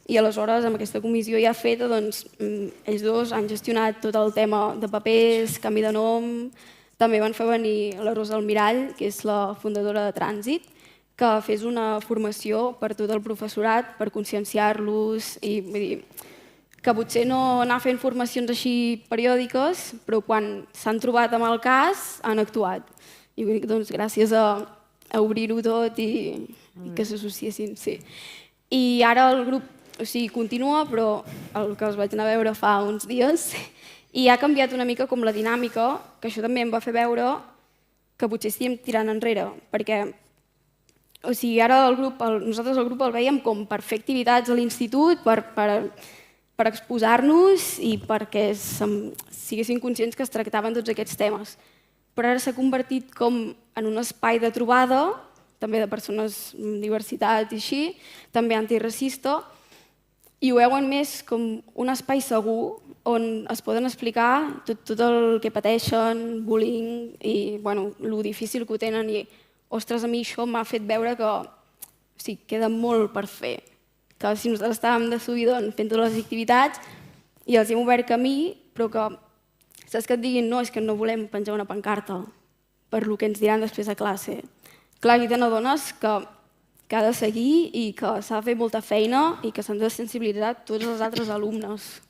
i aleshores amb aquesta comissió ja feta ells dos han gestionat tot el tema de papers, canvi de nom, també van fer venir la Rosa Almirall, que és la fundadora de Trànsit, que fes una formació per tot el professorat, per conscienciar-los i vull dir que potser no anar fent formacions així periòdiques, però quan s'han trobat amb el cas han actuat. I vull dir, gràcies a obrir-ho tot i que s'associessin. I ara el grup continua, però el que els vaig anar a veure fa uns dies, i ha canviat una mica com la dinàmica, que això també em va fer veure que potser estem tirant enrere, perquè ara nosaltres el grup el veiem com per fer activitats a l'institut, per exposar-nos i perquè siguessin conscients que es tractaven tots aquests temes. Però ara s'ha convertit com en un espai de trobada, també de persones amb diversitat i així, també antiracista, i ho veuen més com un espai segur on es poden explicar tot el que pateixen, bullying i lo difícil que ho tenen. I, ostres, a mi això m'ha fet veure que queda molt per fer. Que si nosaltres estàvem de subidon fent totes les activitats i els hem obert camí, però que saps que et diguin no, és que no volem penjar una pancarta per el que ens diran després a classe. Clar, aquí te n'adones que ha de seguir i que s'ha de fer molta feina i que s'han de sensibilitzar tots els altres alumnes.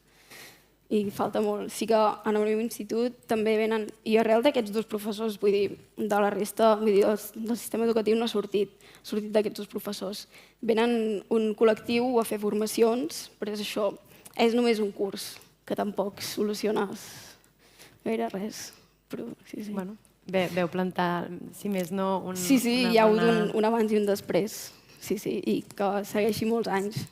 I falta molt. Sí que en el meu institut també venen, i arrel d'aquests dos professors, vull dir, de la resta, vull dir, del sistema educatiu no ha sortit d'aquests dos professors. Venen un col·lectiu a fer formacions, però és això, és només un curs, que tampoc soluciona gaire res. Però sí. Veu plantar, si més no, una Sí, hi ha hagut un abans i un després, sí, i que segueixi molts anys.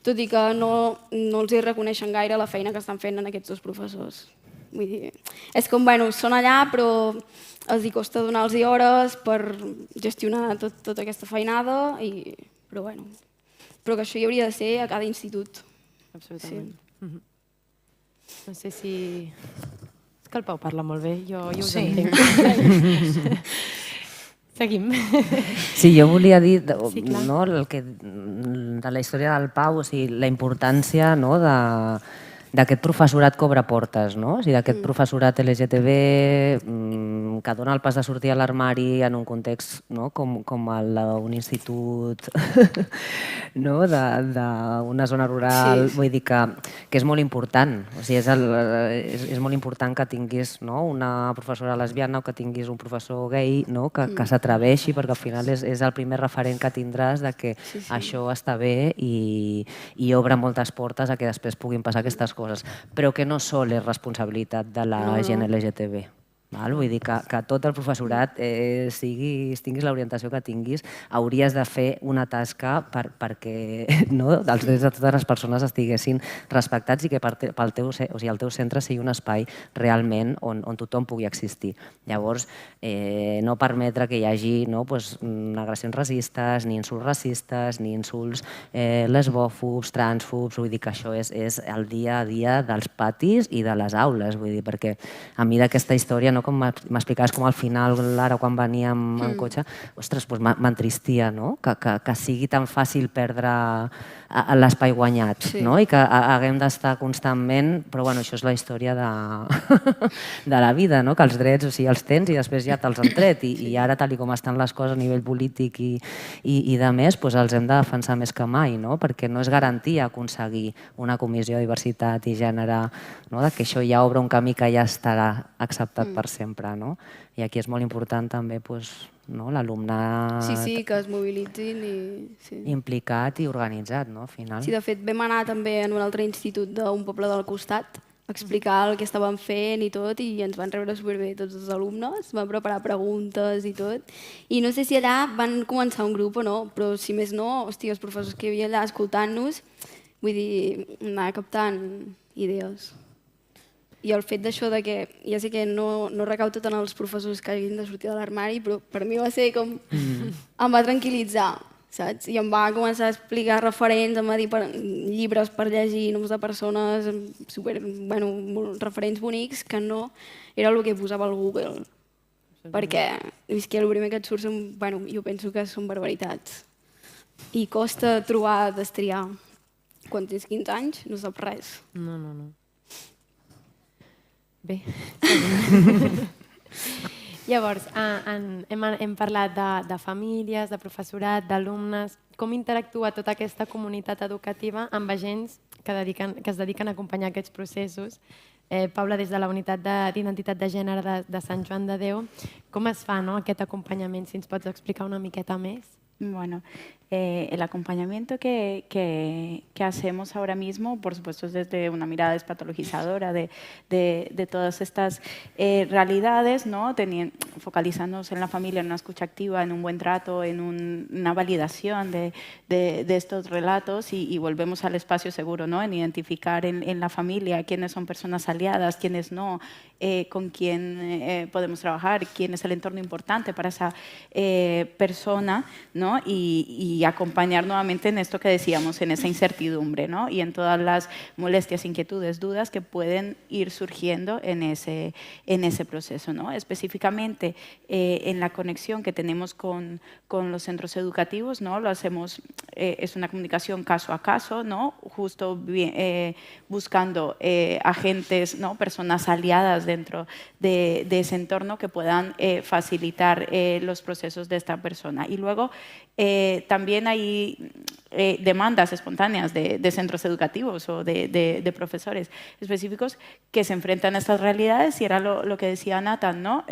Tot i que no els hi reconeixen gaire la feina que estan fent en aquests dos professors. Vull dir, és com, són allà, però els hi costa donar-los hores per gestionar tota aquesta feinada, però que això hi hauria de ser a cada institut. Absolutament. No sé si... És que el Pau parla molt bé, jo us entenc. Seguim. Sí, jo volia dir de la història del Pau, la importància d'aquest professorat que obre portes, d'aquest professorat LGTB que dona el pas de sortir a l'armari en un context com el d'un institut d'una zona rural. Vull dir que és molt important. És molt important que tinguis una professora lesbiana o que tinguis un professor gay que s'atreveixi, perquè al final és el primer referent que tindràs de que això està bé i obre moltes portes a que després puguin passar aquestes coses, però que no sol és responsabilitat de la gent LGTB. Vull dir que tot el professorat, tinguis l'orientació que tinguis, hauries de fer una tasca perquè els drets de totes les persones estiguessin respectats i que el teu centre sigui un espai realment on tothom pugui existir. Llavors, no permetre que hi hagi agressions racistes, ni insults racistes, ni insults lesbòfobs, transfobs. Vull dir que això és el dia a dia dels patis i de les aules, perquè a mi d'aquesta història no no? Com m'explicaves com al final, ara quan veníem en cotxe, ostres, doncs m'entristia, no? Que sigui tan fàcil perdre l'espai guanyat, no? I que haguem d'estar constantment, però bueno, això és la història de la vida, no? Que els drets, o sigui, els tens i després ja te'ls han tret, i ara, tal com estan les coses a nivell polític i de més, els hem de defensar més que mai, no? Perquè no és garantia aconseguir una comissió de diversitat i gènere, que això ja obre un camí que ja estarà acceptat per sempre, no? I aquí és molt important també l'alumnat que es mobilitzin implicat i organitzat, no? Al final. Sí, de fet, vam anar també en un altre institut d'un poble del costat a explicar el que estàvem fent i tot, i ens van rebre superbé tots els alumnes, van preparar preguntes i tot, i no sé si allà van començar un grup o no, però si més no, hòstia, els professors que hi havia allà escoltant-nos, vull dir, anar captant idees. I el fet d'això de que, ja sé que no recau tot en els professors que hagin de sortir de l'armari, però per mi va ser com... em va tranquil·litzar, saps? I em va començar a explicar referents, em va dir llibres per llegir, noms de persones, referents bonics, que no era el que posava al Google. Perquè és que el primer que et surt jo penso que són barbaritats. I costa trobar, destriar. Quan tens 15 anys no saps res. No. Bé. Llavors, hem parlat de famílies, de professorat, d'alumnes. Com interactua tota aquesta comunitat educativa amb agents que es dediquen a acompanyar aquests processos? Paula, des de la Unitat d'Identitat de Gènere de Sant Joan de Déu, com es fa aquest acompanyament? Si ens pots explicar una miqueta més. Bueno, el acompañamiento que hacemos ahora mismo, por supuesto, es desde una mirada despatologizadora de todas estas realidades, ¿no? Focalizándonos en la familia, en una escucha activa, en un buen trato, en una validación de estos relatos, y volvemos al espacio seguro, ¿no? En identificar en la familia quiénes son personas aliadas, quiénes no, con quién podemos trabajar, quién es el entorno importante para esa persona, ¿no? Y acompañar nuevamente en esto que decíamos, en esa incertidumbre, ¿no? Y en todas las molestias, inquietudes, dudas que pueden ir surgiendo en ese proceso, ¿no? Específicamente en la conexión que tenemos con los centros educativos, ¿no? Lo hacemos, es una comunicación caso a caso, ¿no? Justo buscando agentes, ¿no? Personas aliadas dentro de ese entorno que puedan facilitar los procesos de esta persona. Y luego también hay demandas espontáneas de centros educativos o de profesores específicos que se enfrentan a estas realidades, y era lo que decía Nathan, ¿no?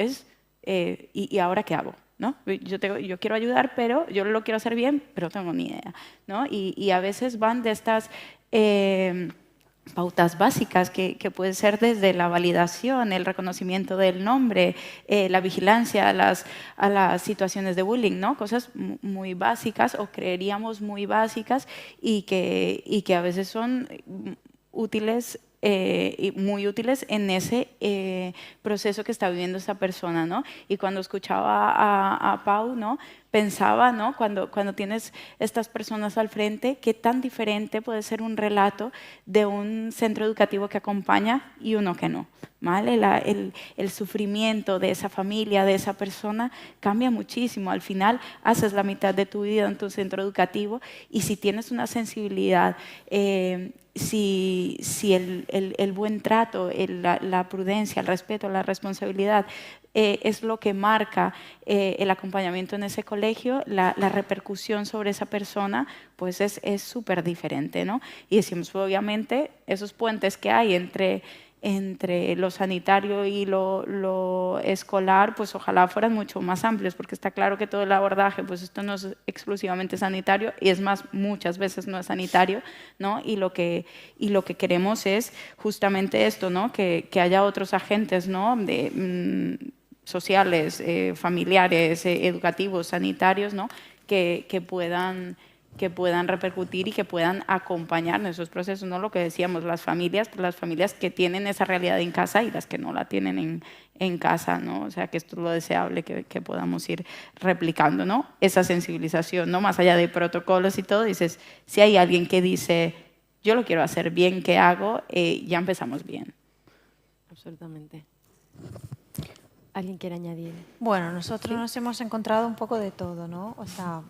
¿Y ahora qué hago? ¿No? Yo quiero ayudar, pero yo lo quiero hacer bien, pero no tengo ni idea, ¿no? Y a veces van de estas pautas básicas que puede ser desde la validación, el reconocimiento del nombre, la vigilancia a las situaciones de bullying, ¿no? Cosas muy básicas, o creeríamos muy básicas, y que a veces son útiles, muy útiles en ese proceso que está viviendo esta persona, ¿no? Y cuando escuchaba a Pau, ¿no? Pensaba, ¿no? Cuando tienes estas personas al frente, qué tan diferente puede ser un relato de un centro educativo que acompaña y uno que no, ¿vale? El sufrimiento de esa familia, de esa persona, cambia muchísimo. Al final haces la mitad de tu vida en tu centro educativo, y si tienes una sensibilidad, si el buen trato, la prudencia, el respeto, la responsabilidad es lo que marca el acompañamiento en ese colegio, la repercusión sobre esa persona pues es súper diferente, ¿no? Y decimos, obviamente, esos puentes que hay entre lo sanitario y lo escolar, pues ojalá fueran mucho más amplios, porque está claro que todo el abordaje, pues esto no es exclusivamente sanitario, y es más, muchas veces no es sanitario, ¿no? Y lo que queremos es justamente esto, ¿no? Que haya otros agentes, ¿no? Sociales, familiares, educativos, sanitarios, ¿no? que puedan repercutir y que puedan acompañar en esos procesos, ¿no? Lo que decíamos, las familias que tienen esa realidad en casa y las que no la tienen en casa, ¿no? O sea, que esto es lo deseable que podamos ir replicando, ¿no? Esa sensibilización, ¿no? Más allá de protocolos y todo, dices, si hay alguien que dice, yo lo quiero hacer bien, ¿qué hago? Ya empezamos bien. Absolutamente. ¿Alguien quiere añadir? Bueno, nosotros nos hemos encontrado un poco de todo, ¿no? O sea,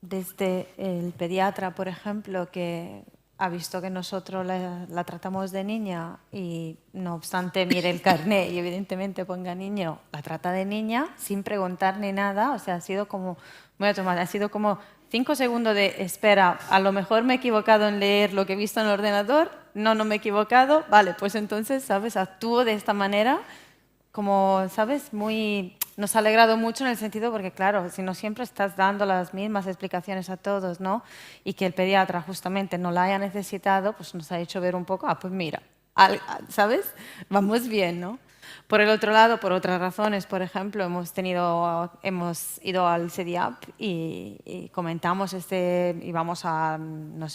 desde el pediatra, por ejemplo, que ha visto que nosotros la tratamos de niña y no obstante mire el carné y evidentemente ponga niño, la trata de niña sin preguntar ni nada. O sea, ha sido como muy automático, ha sido como 5 segundos de espera, a lo mejor me he equivocado en leer lo que he visto en el ordenador, no me he equivocado, vale, pues entonces, ¿sabes? Actúo de esta manera, como, ¿sabes? Nos ha alegrado mucho en el sentido porque, claro, si no siempre estás dando las mismas explicaciones a todos, ¿no? Y que el pediatra justamente no la haya necesitado, pues nos ha hecho ver un poco, pues mira, ¿sabes? Vamos bien, ¿no? Por el otro lado, por otras razones, por ejemplo, hemos ido al CEDIAP y comentamos nos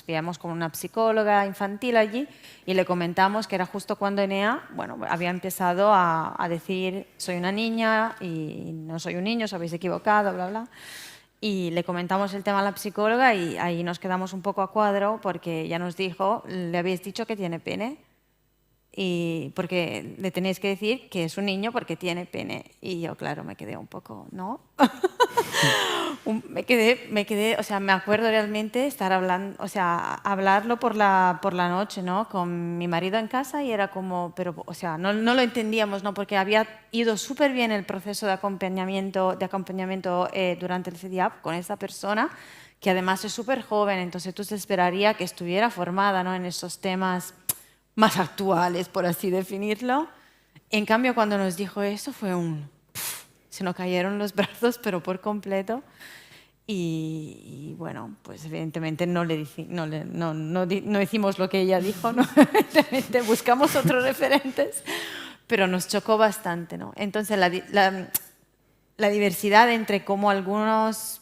veíamos con una psicóloga infantil allí y le comentamos que era justo cuando Enea, bueno, había empezado a decir soy una niña y no soy un niño, os habéis equivocado, bla, bla. Y le comentamos el tema a la psicóloga y ahí nos quedamos un poco a cuadro porque ella nos dijo, le habéis dicho que tiene pene. Y porque le tenéis que decir que es un niño porque tiene pene. Y yo, claro, me quedé un poco, ¿no? me quedé, o sea, me acuerdo realmente estar hablando, o sea, hablarlo por la noche, ¿no? Con mi marido en casa y era como, pero, o sea, no lo entendíamos, ¿no? Porque había ido súper bien el proceso de acompañamiento durante el CEDIAP con esa persona, que además es súper joven, entonces tú se esperaría que estuviera formada, ¿no? En esos temas más actuales, por así definirlo. En cambio, cuando nos dijo eso, fue se nos cayeron los brazos, pero por completo. Y bueno, pues evidentemente no hicimos lo que ella dijo, ¿no? Evidentemente buscamos otros referentes, pero nos chocó bastante, ¿no? Entonces, la diversidad entre cómo algunas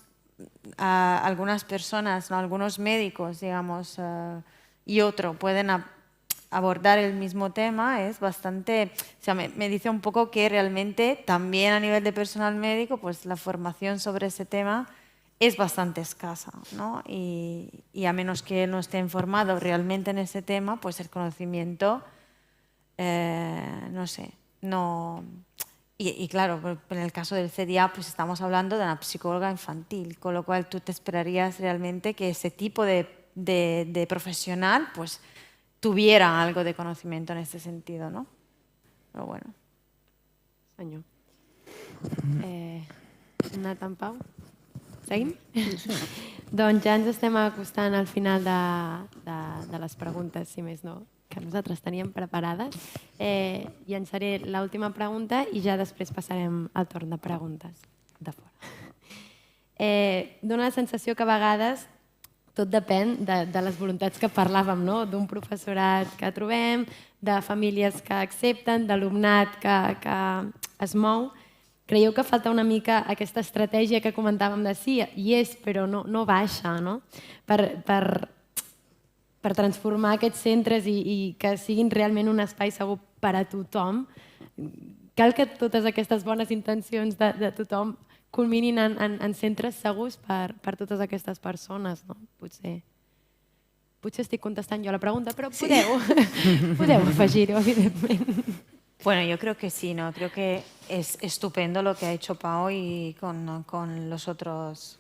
personas, ¿no? Algunos médicos, digamos, y otro pueden abordar el mismo tema es bastante, o sea, me dice un poco que realmente también a nivel de personal médico, pues la formación sobre ese tema es bastante escasa, ¿no? Y a menos que no esté informado realmente en ese tema, pues el conocimiento, no sé, no... Y claro, en el caso del CDA, pues estamos hablando de una psicóloga infantil, con lo cual tú te esperarías realmente que ese tipo de profesional, pues tuviera algo de conocimiento en este sentido, no? Però bueno. Senyor. Nathan Pau? Seguim? Sí. Doncs ja ens estem acostant al final de les preguntes, si més no, que nosaltres teníem preparades. Llançaré l'última pregunta i ja després passarem al torn de preguntes de fora. Dóna la sensació que a vegades tot depèn de les voluntats que parlàvem, no? D'un professorat que trobem, de famílies que accepten, d'alumnat que es mou. Creieu que falta una mica aquesta estratègia que comentàvem de sí, hi és, però no baixa, no? Per transformar aquests centres i que siguin realment un espai segur per a tothom. Cal que totes aquestes bones intencions de tothom culminin en centres segurs per totes aquestes persones, no? Potser estic contestant jo la pregunta, però podeu afegir-ho, evidentment. Bueno, yo creo que sí, ¿no? Creo que es estupendo lo que ha hecho Pau y con los otros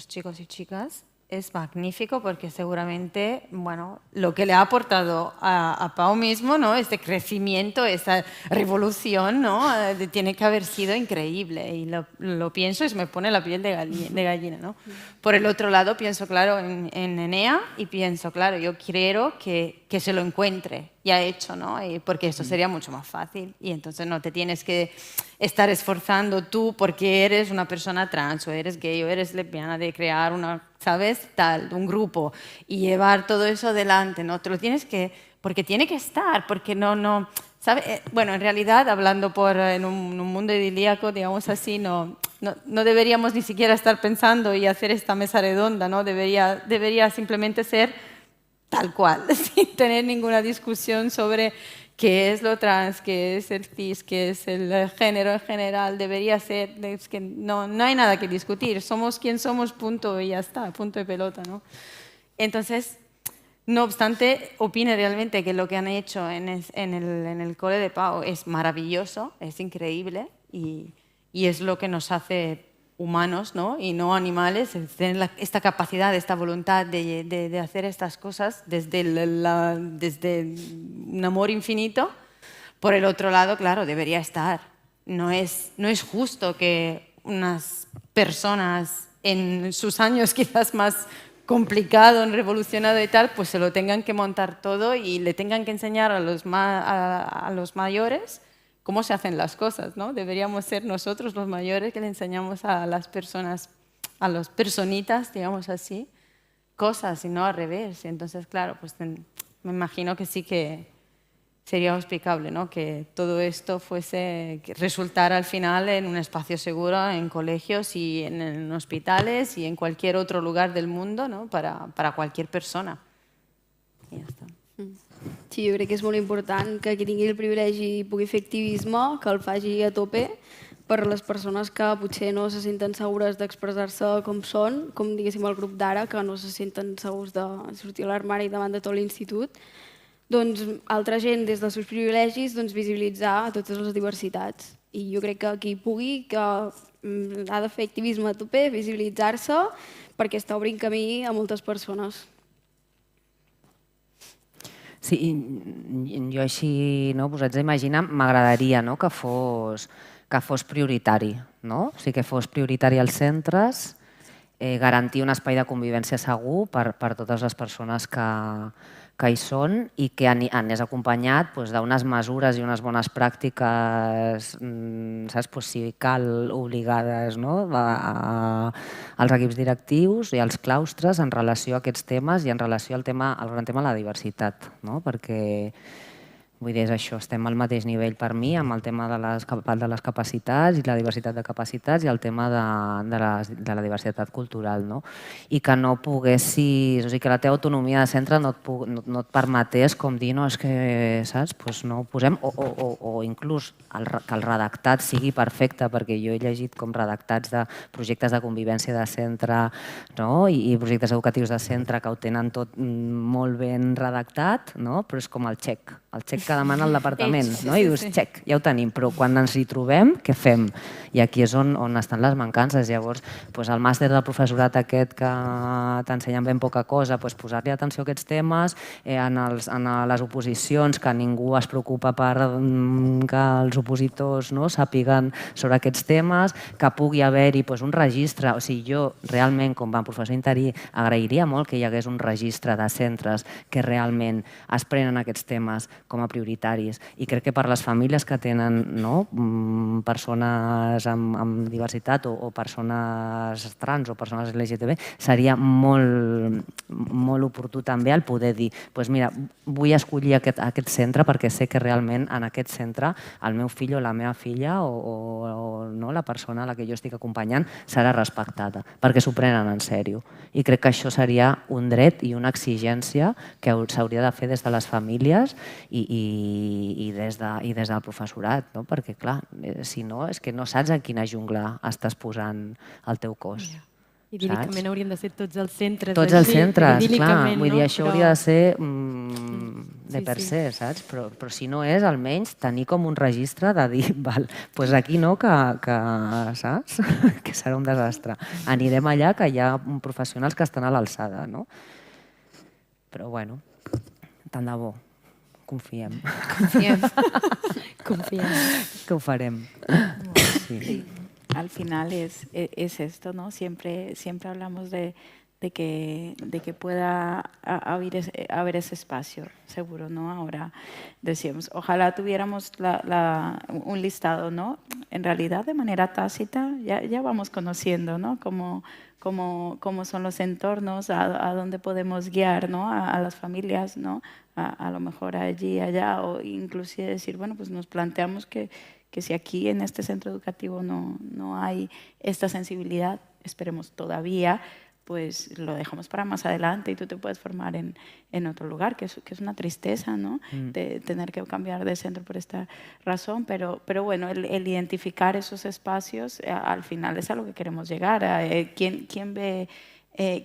chicos y chicas. Es magnífico porque seguramente, bueno, lo que le ha aportado a Pau mismo, ¿no? Este crecimiento, esa revolución, ¿no? Tiene que haber sido increíble y lo pienso y se me pone la piel de gallina, ¿no? Por el otro lado pienso, claro, en Enea y pienso, claro, yo quiero que se lo encuentre ya hecho, ¿no? Porque eso sería mucho más fácil y entonces no te tienes que estar esforzando tú porque eres una persona trans o eres gay o eres lesbiana de crear ¿sabes? Un grupo y llevar todo eso adelante, ¿no? Te lo tienes que, porque tiene que estar, porque no, ¿sabes? Bueno, en realidad, hablando en un mundo idílico, digamos así, no deberíamos ni siquiera estar pensando y hacer esta mesa redonda, ¿no? Debería simplemente ser tal cual, sin tener ninguna discusión sobre qué es lo trans, qué es el cis, qué es el género en general. Debería ser, es que no hay nada que discutir, somos quien somos, punto, y ya está, punto de pelota, ¿no? Entonces, no obstante, opino realmente que lo que han hecho en el cole de Pau es maravilloso, es increíble, y es lo que nos hace humanos, ¿no? Y no animales, el tener esta capacidad, esta voluntad de hacer estas cosas desde un amor infinito. Por el otro lado, claro, debería estar. No es justo que unas personas en sus años quizás más complicado, revolucionado y tal, pues se lo tengan que montar todo y le tengan que enseñar a los mayores cómo se hacen las cosas, ¿no? Deberíamos ser nosotros los mayores que le enseñamos a las personas, a las personitas, digamos así, cosas y no al revés. Entonces, claro, pues me imagino que sí que sería explicable, ¿no? Que todo esto que resultara al final en un espacio seguro en colegios y en hospitales y en cualquier otro lugar del mundo, ¿no? Para cualquier persona. I ja està. Sí, jo crec que és molt important que qui tingui el privilegi pugui fer activisme, que el faci a tope per les persones que potser no se senten segures d'expressar-se com són, com diguéssim el grup d'ara, que no se senten segurs de sortir a l'armari davant de tot l'institut. Doncs altra gent des dels seus privilegis visibilitzar totes les diversitats. I jo crec que qui pugui, que ha de fer activisme a tope, visibilitzar-se, perquè està obrint camí a moltes persones. Sí, jo així, no, us haig d'imaginar, m'agradaria que fos prioritari, no? O sigui, que fos prioritari als centres, garantir un espai de convivència segur per totes les persones que hi són i que anés acompanyat d'unes mesures i unes bones pràctiques, saps, si cal, obligades als equips directius i als claustres en relació a aquests temes i en relació al gran tema de la diversitat, perquè vull dir, és això, estem al mateix nivell per mi amb el tema de les capacitats i la diversitat de capacitats i el tema de la diversitat cultural. I que no poguessis, o sigui, que la teva autonomia de centre no et permetés com dir, no, és que, saps, no ho posem, o inclús que el redactat sigui perfecte, perquè jo he llegit com redactats de projectes de convivència de centre i projectes educatius de centre que ho tenen tot molt ben redactat, però és com el xec que demana el departament, i dius, xec, ja ho tenim, però quan ens hi trobem, què fem? I aquí és on estan les mancances. Llavors, el màster del professorat aquest que t'ensenyen ben poca cosa, posar-li atenció a aquests temes, en les oposicions, que ningú es preocupa per que els opositors sàpiguen sobre aquests temes, que pugui haver-hi un registre. O sigui, jo realment, com a professor interí, agrairia molt que hi hagués un registre de centres que realment es prenen aquests temes com a prioritaris. I crec que per les famílies que tenen persones amb diversitat o persones trans o persones LGTB seria molt oportú també el poder dir, mira, vull escollir aquest centre perquè sé que realment en aquest centre el meu fill o la meva filla o la persona a la que jo estic acompanyant serà respectada, perquè s'ho prenen en sèrio. I crec que això seria un dret i una exigència que s'hauria de fer des de les famílies i des del professorat, perquè, clar, si no, és que no saps en quina jungla estàs posant el teu cos. Idíl·licament haurien de ser tots els centres. Tots els centres, clar. Vull dir, això hauria de ser de per se, saps? Però si no és, almenys, tenir com un registre de dir, val, doncs aquí no, que saps? Que serà un desastre. Anirem allà que hi ha professionals que estan a l'alçada, no? Però, bueno, tant de bo. Confiem. Confiem. Que ho farem. Sí. Al final es esto, ¿no? Siempre hablamos de que pueda haber ese espacio, seguro, ¿no? Ahora decíamos, ojalá tuviéramos un listado, ¿no? En realidad, de manera tácita, ya vamos conociendo, ¿no? Cómo son los entornos, a dónde podemos guiar, ¿no? A las familias, ¿no? A lo mejor allí, allá, o inclusive decir, bueno, pues nos planteamos que si aquí en este centro educativo no hay esta sensibilidad, esperemos todavía, pues lo dejamos para más adelante y tú te puedes formar en otro lugar, que es una tristeza, ¿no? De tener que cambiar de centro por esta razón, pero bueno, el identificar esos espacios al final es a lo que queremos llegar. ¿Quién ve?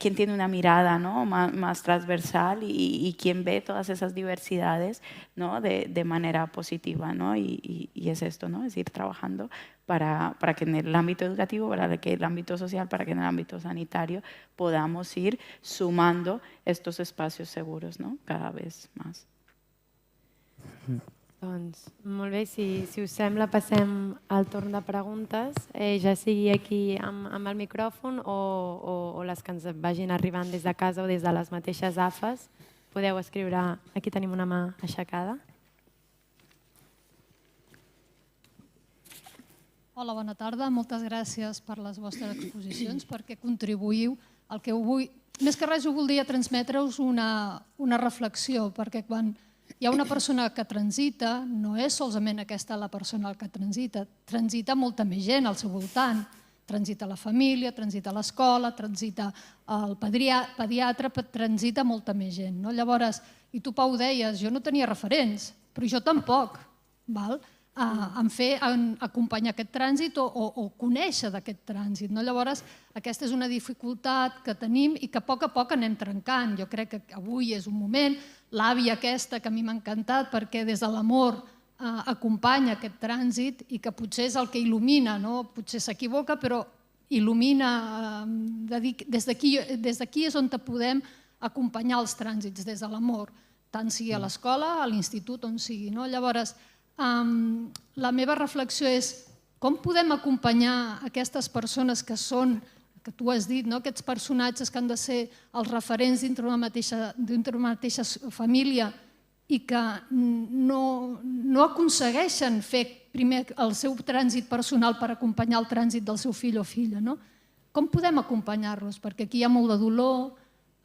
Quién tiene una mirada, ¿no? más transversal y quién ve todas esas diversidades, ¿no? de manera positiva, ¿no? Y es esto, ¿no? Es ir trabajando para que en el ámbito educativo, para que en el ámbito social, para que en el ámbito sanitario podamos ir sumando estos espacios seguros, ¿no? Cada vez más. Doncs, molt bé, si us sembla passem al torn de preguntes, ja sigui aquí amb el micròfon o les que ens vagin arribant des de casa o des de les mateixes AFES. Podeu escriure, aquí tenim una mà aixecada. Hola, bona tarda. Moltes gràcies per les vostres exposicions, perquè contribuïu al que vull... Més que res, ho voldria transmetre-us una reflexió, perquè quan hi ha una persona que transita, no és solament aquesta la persona que transita molta més gent al seu voltant. Transita la família, transita l'escola, transita el pediatre, transita molta més gent. Llavors, i tu, Pau, deies, jo no tenia referents, però jo tampoc, en acompanyar aquest trànsit o conèixer d'aquest trànsit. Llavors, aquesta és una dificultat que tenim i que a poc anem trencant. Jo crec que avui és un moment, l'àvia aquesta que a mi m'ha encantat perquè des de l'amor acompanya aquest trànsit i que potser és el que il·lumina, potser s'equivoca, però il·lumina, des d'aquí és on podem acompanyar els trànsits, des de l'amor, tant sigui a l'escola, a l'institut, on sigui. Llavors, la meva reflexió és com podem acompanyar aquestes persones que són, que tu has dit, aquests personatges que han de ser els referents dintre d'una mateixa família i que no aconsegueixen fer primer el seu trànsit personal per acompanyar el trànsit del seu fill o filla. Com podem acompanyar-los? Perquè aquí hi ha molt de dolor,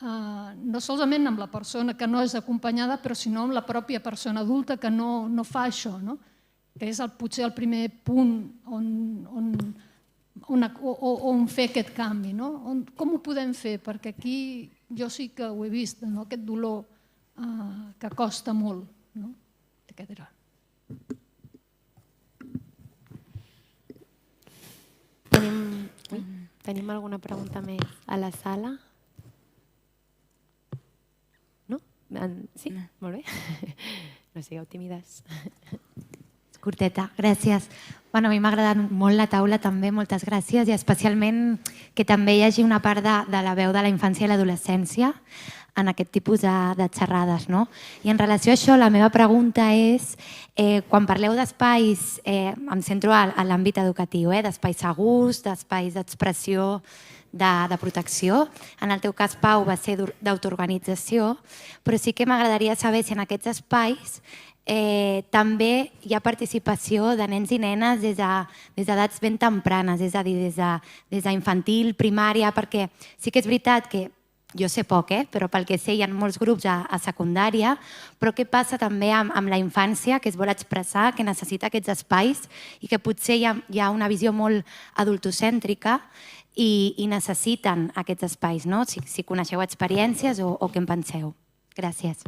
no solament amb la persona que no és acompanyada, però sinó amb la pròpia persona adulta que no fa això, que és potser el primer punt on fer aquest canvi. Com ho podem fer? Perquè aquí jo sí que ho he vist, aquest dolor que costa molt. Tenim alguna pregunta més a la sala? No? Sí? Molt bé. No sigueu tímides. Curteta, gràcies. A mi m'ha agradat molt la taula també, moltes gràcies, i especialment que també hi hagi una part de la veu de la infància i l'adolescència en aquest tipus de xerrades. I en relació a això, la meva pregunta és, quan parleu d'espais, em centro a l'àmbit educatiu, d'espais segurs, d'espais d'expressió, de protecció. En el teu cas, Pau, va ser d'autoorganització, però sí que m'agradaria saber si en aquests espais també hi ha participació de nens i nenes des d'edats ben tempranes, és a dir, des d'infantil, primària, perquè sí que és veritat que jo sé poc, però pel que sé hi ha molts grups a secundària, però què passa també amb la infància que es vol expressar, que necessita aquests espais i que potser hi ha una visió molt adultocèntrica i necessiten aquests espais, si coneixeu experiències o què en penseu. Gràcies.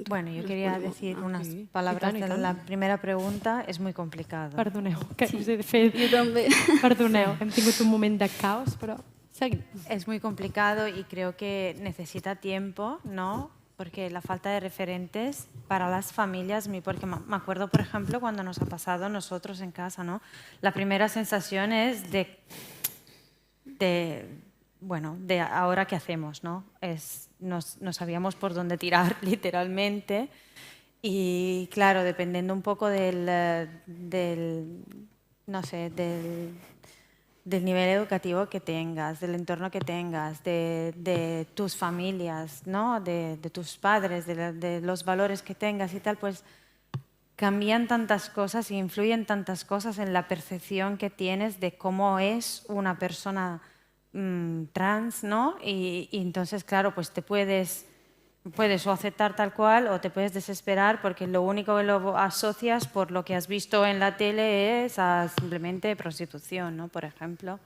Bueno, yo quería decir unas palabras de la primera pregunta. Es muy complicado. Perdoneu, que us he fet... Jo també. Perdoneu, hem tingut un moment de caos, però seguim. Es muy complicado y creo que necesita tiempo, ¿no? Porque la falta de referentes para las familias, porque me acuerdo, por ejemplo, cuando nos ha pasado a nosotros en casa, ¿no? La primera sensación es bueno, de ahora qué hacemos, ¿no? No sabíamos por dónde tirar, literalmente. Y claro, dependiendo un poco del nivel educativo que tengas, del entorno que tengas, de tus familias, ¿no? De tus padres, de los valores que tengas y tal, pues cambian tantas cosas y influyen tantas cosas en la percepción que tienes de cómo es una persona trans, ¿no? Y entonces, claro, pues te puedes o aceptar tal cual o te puedes desesperar porque lo único que lo asocias por lo que has visto en la tele es a simplemente prostitución, ¿no? Por ejemplo.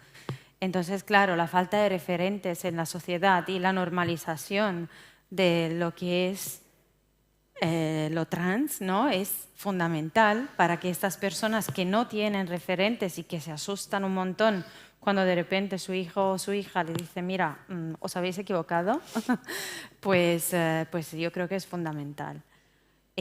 Entonces, claro, la falta de referentes en la sociedad y la normalización de lo que es lo trans, ¿no? Es fundamental para que estas personas que no tienen referentes y que se asustan un montón cuando de repente su hijo o su hija le dice, mira, os habéis equivocado, pues yo creo que es fundamental.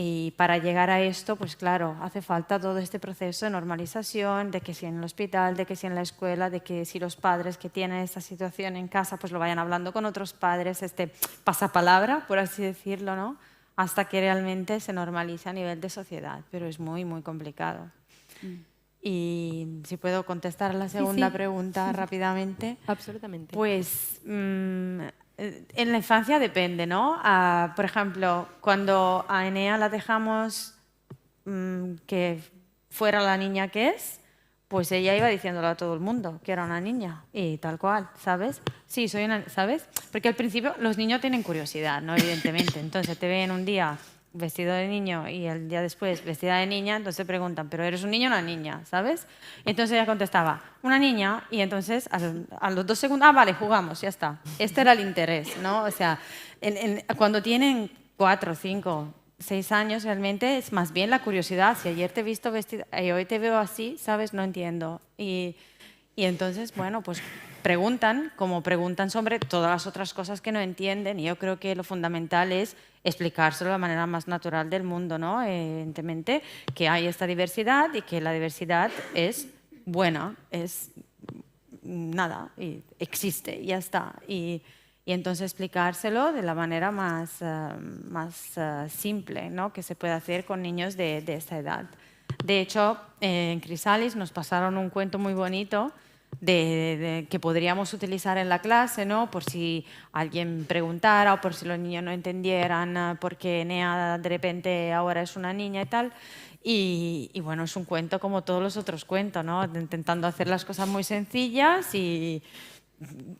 Y para llegar a esto, pues claro, hace falta todo este proceso de normalización, de que si en el hospital, de que si en la escuela, de que si los padres que tienen esta situación en casa, pues lo vayan hablando con otros padres, este pasapalabra, por así decirlo, ¿no? Hasta que realmente se normalice a nivel de sociedad, pero es muy, muy complicado. Y si puedo contestar a la segunda pregunta rápidamente. Absolutamente. Pues en la infancia depende, ¿no? Por ejemplo, cuando a Enea la dejamos que fuera la niña que es, pues ella iba diciéndolo a todo el mundo, que era una niña, y tal cual, ¿sabes? Sí, soy una, ¿sabes? Porque al principio los niños tienen curiosidad, ¿no? Evidentemente. Entonces te ven un día vestido de niño y el día después vestida de niña, entonces preguntan, ¿pero eres un niño o una niña? ¿Sabes? Entonces ella contestaba, una niña, y entonces a los 2 segundos, vale, jugamos, ya está. Este era el interés, ¿no? O sea, cuando tienen 4, 5, 6 años, realmente es más bien la curiosidad. Si ayer te he visto vestida y hoy te veo así, ¿sabes? No entiendo. Y entonces, bueno, pues preguntan, como preguntan sobre todas las otras cosas que no entienden, y yo creo que lo fundamental es explicárselo de la manera más natural del mundo, ¿no? Evidentemente que hay esta diversidad y que la diversidad es buena, es nada, y existe, y ya está. Y entonces explicárselo de la manera más simple, ¿no? Que se puede hacer con niños de esta edad. De hecho, en Crisalis nos pasaron un cuento muy bonito que podríamos utilizar en la clase, ¿no? Por si alguien preguntara o por si los niños no entendieran por qué Nea de repente ahora es una niña y tal. Y bueno, es un cuento como todos los otros cuentos, ¿no? Intentando hacer las cosas muy sencillas y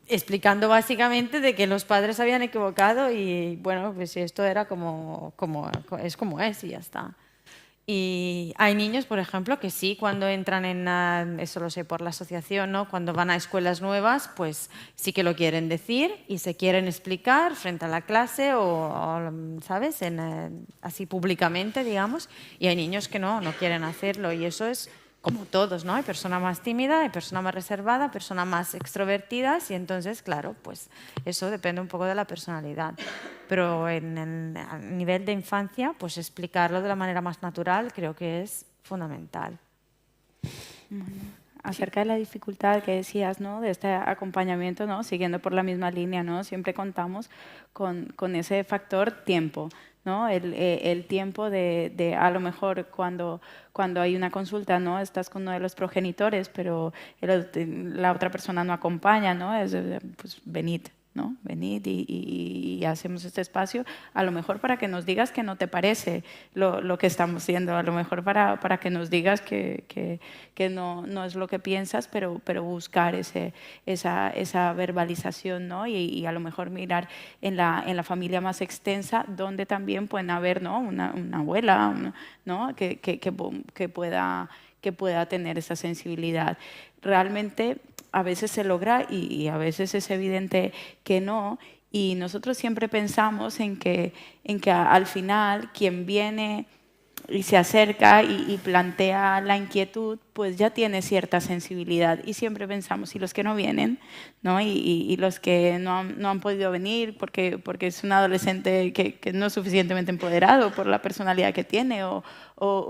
explicando básicamente de que los padres se habían equivocado y bueno, pues esto era como es y ya está. Y hay niños, por ejemplo, que sí, cuando entran eso lo sé por la asociación, ¿no? Cuando van a escuelas nuevas, pues sí que lo quieren decir y se quieren explicar frente a la clase o ¿sabes? Así públicamente, digamos. Y hay niños que no quieren hacerlo y eso es como todos, ¿no? Hay personas más tímidas, hay personas más reservadas, personas más extrovertidas y entonces, claro, pues eso depende un poco de la personalidad. Pero a nivel de infancia, pues explicarlo de la manera más natural creo que es fundamental. Acerca de la dificultad que decías, ¿no? De este acompañamiento, ¿no? Siguiendo por la misma línea, ¿no? Siempre contamos con ese factor tiempo, ¿no? El tiempo de a lo mejor cuando hay una consulta, ¿no? Estás con uno de los progenitores, pero la otra persona no acompaña, ¿no? Pues venid, ¿no? Venid y hacemos este espacio, a lo mejor para que nos digas que no te parece lo que estamos haciendo, a lo mejor para que nos digas que no es lo que piensas, pero buscar esa verbalización, ¿no? Y a lo mejor mirar en la familia más extensa, donde también pueden haber, ¿no? una abuela, ¿no? que pueda tener esa sensibilidad. Realmente a veces se logra y a veces es evidente que no, y nosotros siempre pensamos en que al final quien viene y se acerca y plantea la inquietud, pues ya tiene cierta sensibilidad y siempre pensamos, y los que no vienen, ¿no? Y los que no han podido venir porque es un adolescente que no es suficientemente empoderado por la personalidad que tiene o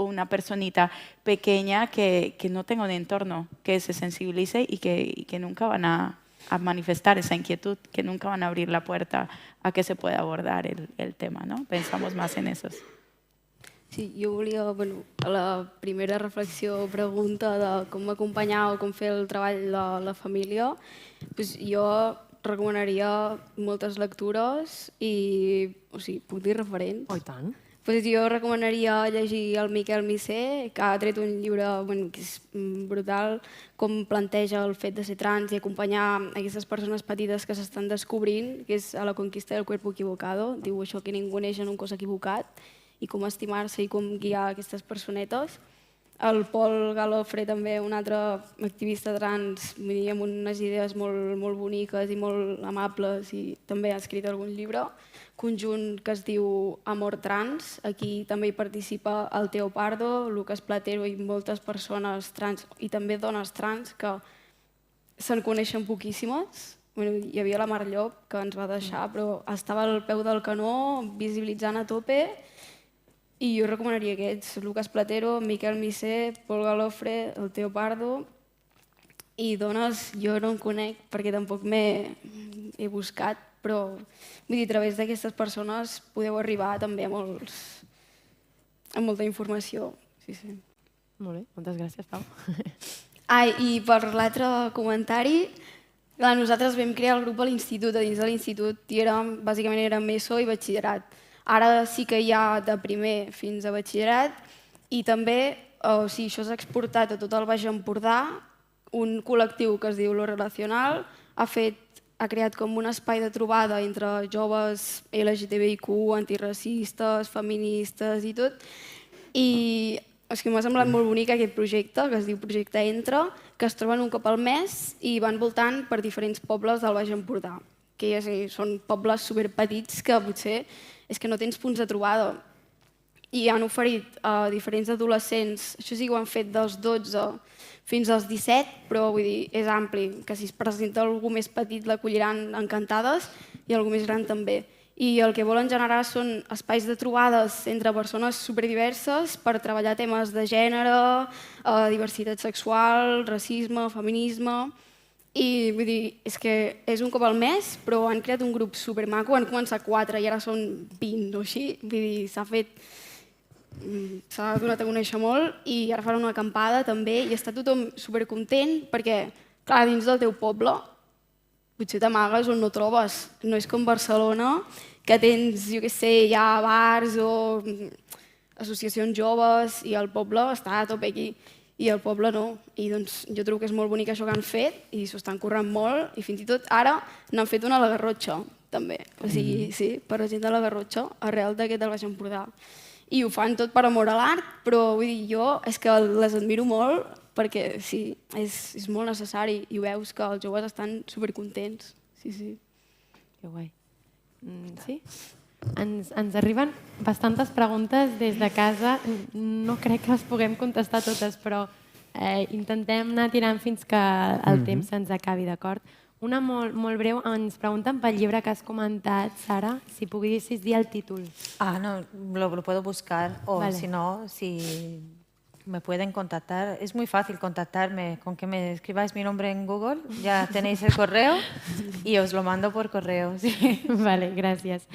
una personita pequeña que no tenga un entorno que se sensibilice y que nunca van a manifestar esa inquietud, que nunca van a abrir la puerta a que se pueda abordar el tema, ¿no? Pensamos más en esos. Sí, jo volia, a la primera reflexió o pregunta de com acompanyar o com fer el treball de la família, jo recomanaria moltes lectures i, o sigui, puc dir referents? Oh, i tant. Jo recomanaria llegir el Miquel Missé, que ha tret un llibre que és brutal, com planteja el fet de ser trans i acompanyar aquestes persones petites que s'estan descobrint, que és a la conquista del cuerpo equivocado, diu això que ningú neix en un cos equivocat, i com estimar-se i com guiar aquestes personetes. El Pol Galofre, també un altre activista trans, amb unes idees molt boniques i molt amables, i també ha escrit algun llibre, conjunt que es diu Amor Trans. Aquí també hi participa el Teo Pardo, Lucas Platero i moltes persones trans i també dones trans que se'n coneixen poquíssimes. Hi havia la Mar Llop, que ens va deixar, però estava al peu del canó, visibilitzant a tope, I jo recomanaria aquests, Lucas Platero, Miquel Missé, Pol Galofre, el Teo Pardo, i dones jo no en conec perquè tampoc he buscat, però vull dir, a través d'aquestes persones podeu arribar també a molta informació. Sí, sí. Molt bé, moltes gràcies, Pau. I per l'altre comentari, nosaltres vam crear el grup a l'institut, a dins de l'institut, i bàsicament era ESO i batxillerat. Ara sí que hi ha de primer fins a batxillerat i també, això s'ha exportat a tot el Baix Empordà, un col·lectiu que es diu Lo Relacional ha creat com un espai de trobada entre joves LGTBIQ, antiracistes, feministes i tot. I és que m'ha semblat molt bonic aquest projecte, que es diu Projecte Entra, que es troben un cop al mes i van voltant per diferents pobles del Baix Empordà, que són pobles superpetits que potser és que no tens punts de trobada. I han oferit a diferents adolescents, això sí que ho han fet dels 12 fins als 17, però vull dir, és ampli, que si es presenta algú més petit l'acolliran encantades i algú més gran també. I el que volen generar són espais de trobades entre persones superdiverses per treballar temes de gènere, diversitat sexual, racisme, feminisme. I vull dir, és que és un cop al mes, però han creat un grup supermaco, han començat 4 i ara són 20 o així. Vull dir, s'ha donat a conèixer molt i ara faran una acampada també i està tothom supercontent perquè, clar, dins del teu poble potser t'amagues on no trobes. No és com Barcelona, que tens, jo què sé, hi ha bars o associacions joves i el poble està a tope aquí. I el poble no. I doncs jo trobo que és molt bonic això que han fet i s'ho estan currant molt i fins i tot ara n'han fet una a la Garrotxa, també. O sigui, sí, per la gent de la Garrotxa, arrel d'aquest del Baix Empordà. I ho fan tot per amor a l'art, però vull dir, jo és que les admiro molt perquè sí, és molt necessari i veus que els joves estan supercontents. Sí, sí. Que guai. Sí? Ens arriben bastantes preguntes des de casa. No crec que les puguem contestar totes, però intentem anar tirant fins que el temps se'ns acabi, d'acord? Una molt breu, ens pregunten pel llibre que has comentat, Sara, si poguessis dir el títol. No, lo puedo buscar, o Vale. si no, si me pueden contactar. Es muy fácil contactarme, con que me escribáis mi nombre en Google, ya tenéis el correo y os lo mando por correo. Sí. Vale, gràcies.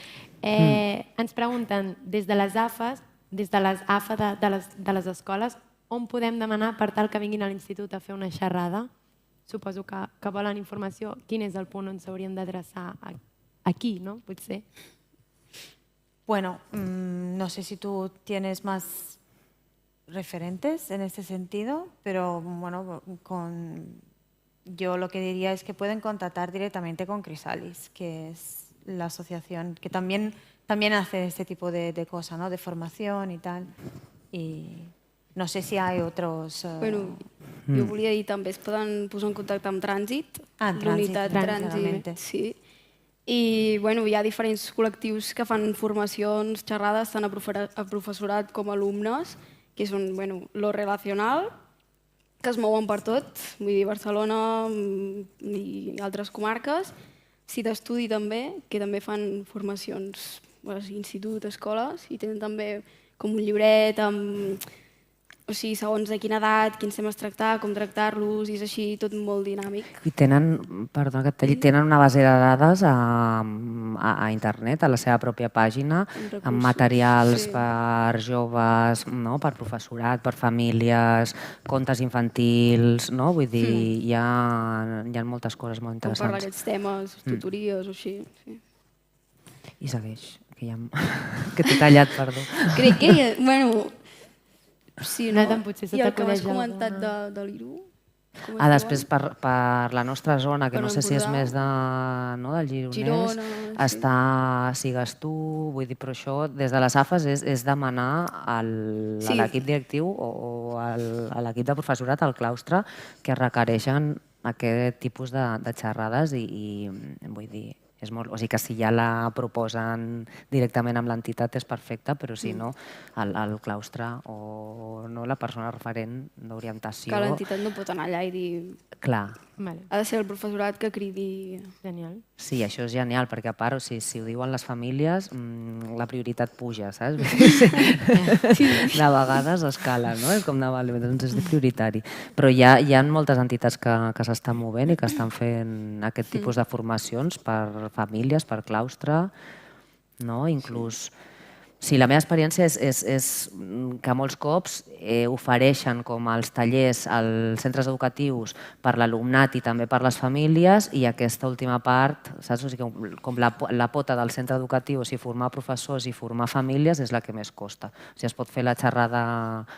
Ens pregunten, des de les AFA de les escoles, on podem demanar per tal que vinguin a l'institut a fer una xerrada? Suposo que volen informació. Quin és el punt on s'haurien d'adreçar? Aquí, no? Potser. Bueno, no sé si tú tienes más referentes en este sentido, pero bueno, yo lo que diría es que pueden contactar directamente con Crisalis, que es la asociación que también hace este tipo de cosas, ¿no? De formación y tal. Y no sé si hay otros... Bueno, jo volia dir també, es poden posar en contacte amb Trànsit, l'unitat Trànsit. Sí. I bueno, hi ha diferents col·lectius que fan formacions, xerrades, tant a professorat com a alumnes, que són Lo Relacional, que es mouen per tot, vull dir, Barcelona i altres comarques, Cita Estudi també, que també fan formacions a institut, escoles, i tenen també com un llibret amb... O sigui, segons de quina edat, quins temes tractar, com tractar-los, i és així tot molt dinàmic. I tenen, perdona que et talli, tenen una base de dades a internet, a la seva pròpia pàgina, amb materials per joves, no? Per professorat, per famílies, contes infantils, no? Vull dir, hi ha moltes coses molt Com parlar interessants. aquests temes, tutories o així. Sí. I segueix, que t'he tallat, perdó. Crec que, bueno... Sí, no? Nathan, potser se I el que m'has t'acudeix comentat de l'Iru? Després, per la nostra zona, que no sé si és més del Gironès, Girona, està Sigues tu, vull dir, però això des de les AFAs és demanar a l'equip directiu o a l'equip de professorat, al claustre, que requereixen aquest tipus de xerrades i vull dir, O sigui que si ja la proposen directament amb l'entitat és perfecte, però si no, el claustre o no, la persona referent d'orientació... Que l'entitat no pot anar allà i dir... Clar. Ha de ser el professorat que cridi... Genial. Sí, això és genial, perquè a part, si ho diuen les famílies, la prioritat puja, saps? De vegades escala, no? És com de doncs és prioritari. Però hi ha moltes entitats que s'estan movent i que estan fent aquest tipus de formacions per famílies, per claustre, no? Inclús... Sí, la meva experiència és que molts cops ofereixen com els tallers als centres educatius per l'alumnat i també per les famílies, i aquesta última part, saps? O sigui, com la pota del centre educatiu, o sigui, formar professors i formar famílies és la que més costa. O sigui, es pot fer la xerrada...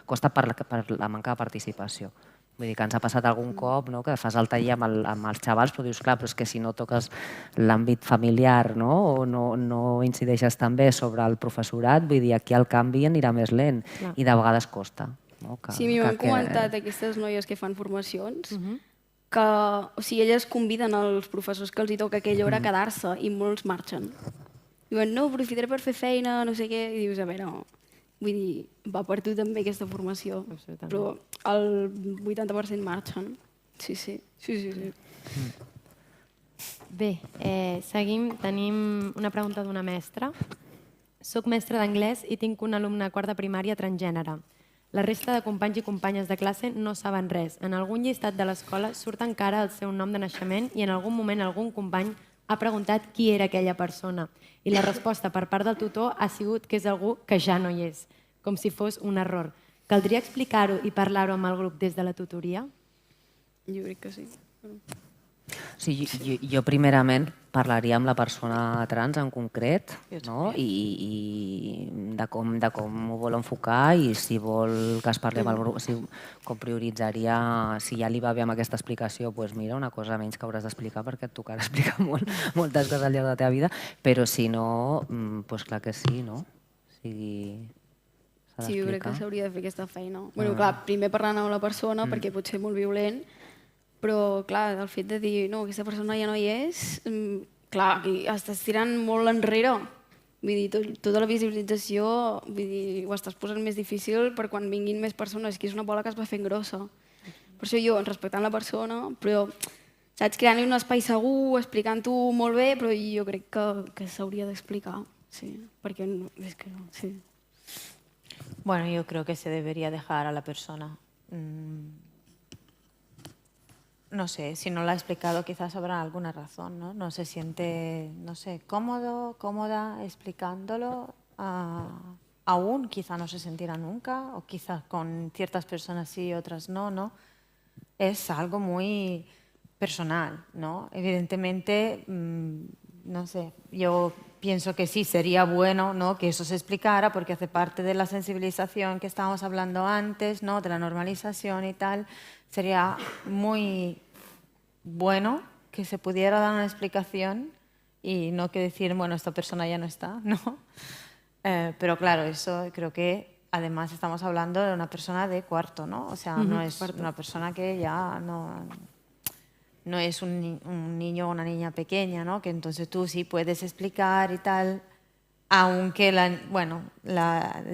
Costa per la manca de participació. Vull dir que ens ha passat algun cop que fas el taller amb els xavals, però dius, clar, però és que si no toques l'àmbit familiar o no incideixes també sobre el professorat, vull dir, aquí el canvi anirà més lent i de vegades costa. Sí, a mi m'han comentat aquestes noies que fan formacions que, o sigui, elles conviden els professors que els hi toca aquella hora a quedar-se i molts marxen. Diuen, no, aprofitaré per fer feina, no sé què, i dius, a veure, vull dir, va per tu també aquesta formació, però el 80% marxen. Sí. Bé, seguim. Tenim una pregunta d'una mestra. Soc mestra d'anglès i tinc un alumne a quart de primària transgènere. La resta de companys i companyes de classe no saben res. En algun llistat de l'escola surt encara el seu nom de naixement i en algun moment algun company ha preguntat qui era aquella persona. I la resposta per part del tutor ha sigut que és algú que ja no hi és, com si fos un error. Caldria explicar-ho i parlar-ho amb el grup des de la tutoria? Jo crec que sí. Sí, jo primerament parlaria amb la persona trans en concret i de com ho vol enfocar i si vol que es parli amb el grup, com prioritzaria, si ja li va bé amb aquesta explicació, doncs mira, una cosa menys que hauràs d'explicar perquè et tocarà explicar moltes coses al llarg de la teva vida, però si no, doncs clar que sí, no? Sí, jo crec que s'hauria de fer aquesta feina. Bé, clar, primer parlant amb la persona perquè pot ser molt violent, però, clar, el fet de dir no, aquesta persona ja no hi és, clar, estàs tirant molt enrere. Vull dir, tota la visibilització ho estàs posant més difícil per quan vinguin més persones, que és una bola que es va fent grossa. Per això jo, respectant la persona, però, saps, creant-li un espai segur, explicant-ho molt bé, però jo crec que s'hauria d'explicar, sí, perquè és que no, sí. Bueno, yo creo que se debería dejar a la persona. No sé, si no lo ha explicado quizás habrá alguna razón, ¿no? No se siente, no sé, cómoda explicándolo. Aún quizá no se sentirá nunca, o quizás con ciertas personas sí, otras no, ¿no? Es algo muy personal, ¿no? Evidentemente, no sé, yo pienso que sí, sería bueno, ¿no?, que eso se explicara porque hace parte de la sensibilización que estábamos hablando antes, ¿no?, de la normalización y tal. Sería muy bueno que se pudiera dar una explicación y no que decir, bueno, esta persona ya no está, ¿no? Pero claro, eso creo que además estamos hablando de una persona de cuarto, ¿no? O sea, no es una persona que ya no es un niño o una niña pequeña, ¿no? Que entonces tú sí puedes explicar y tal, aunque,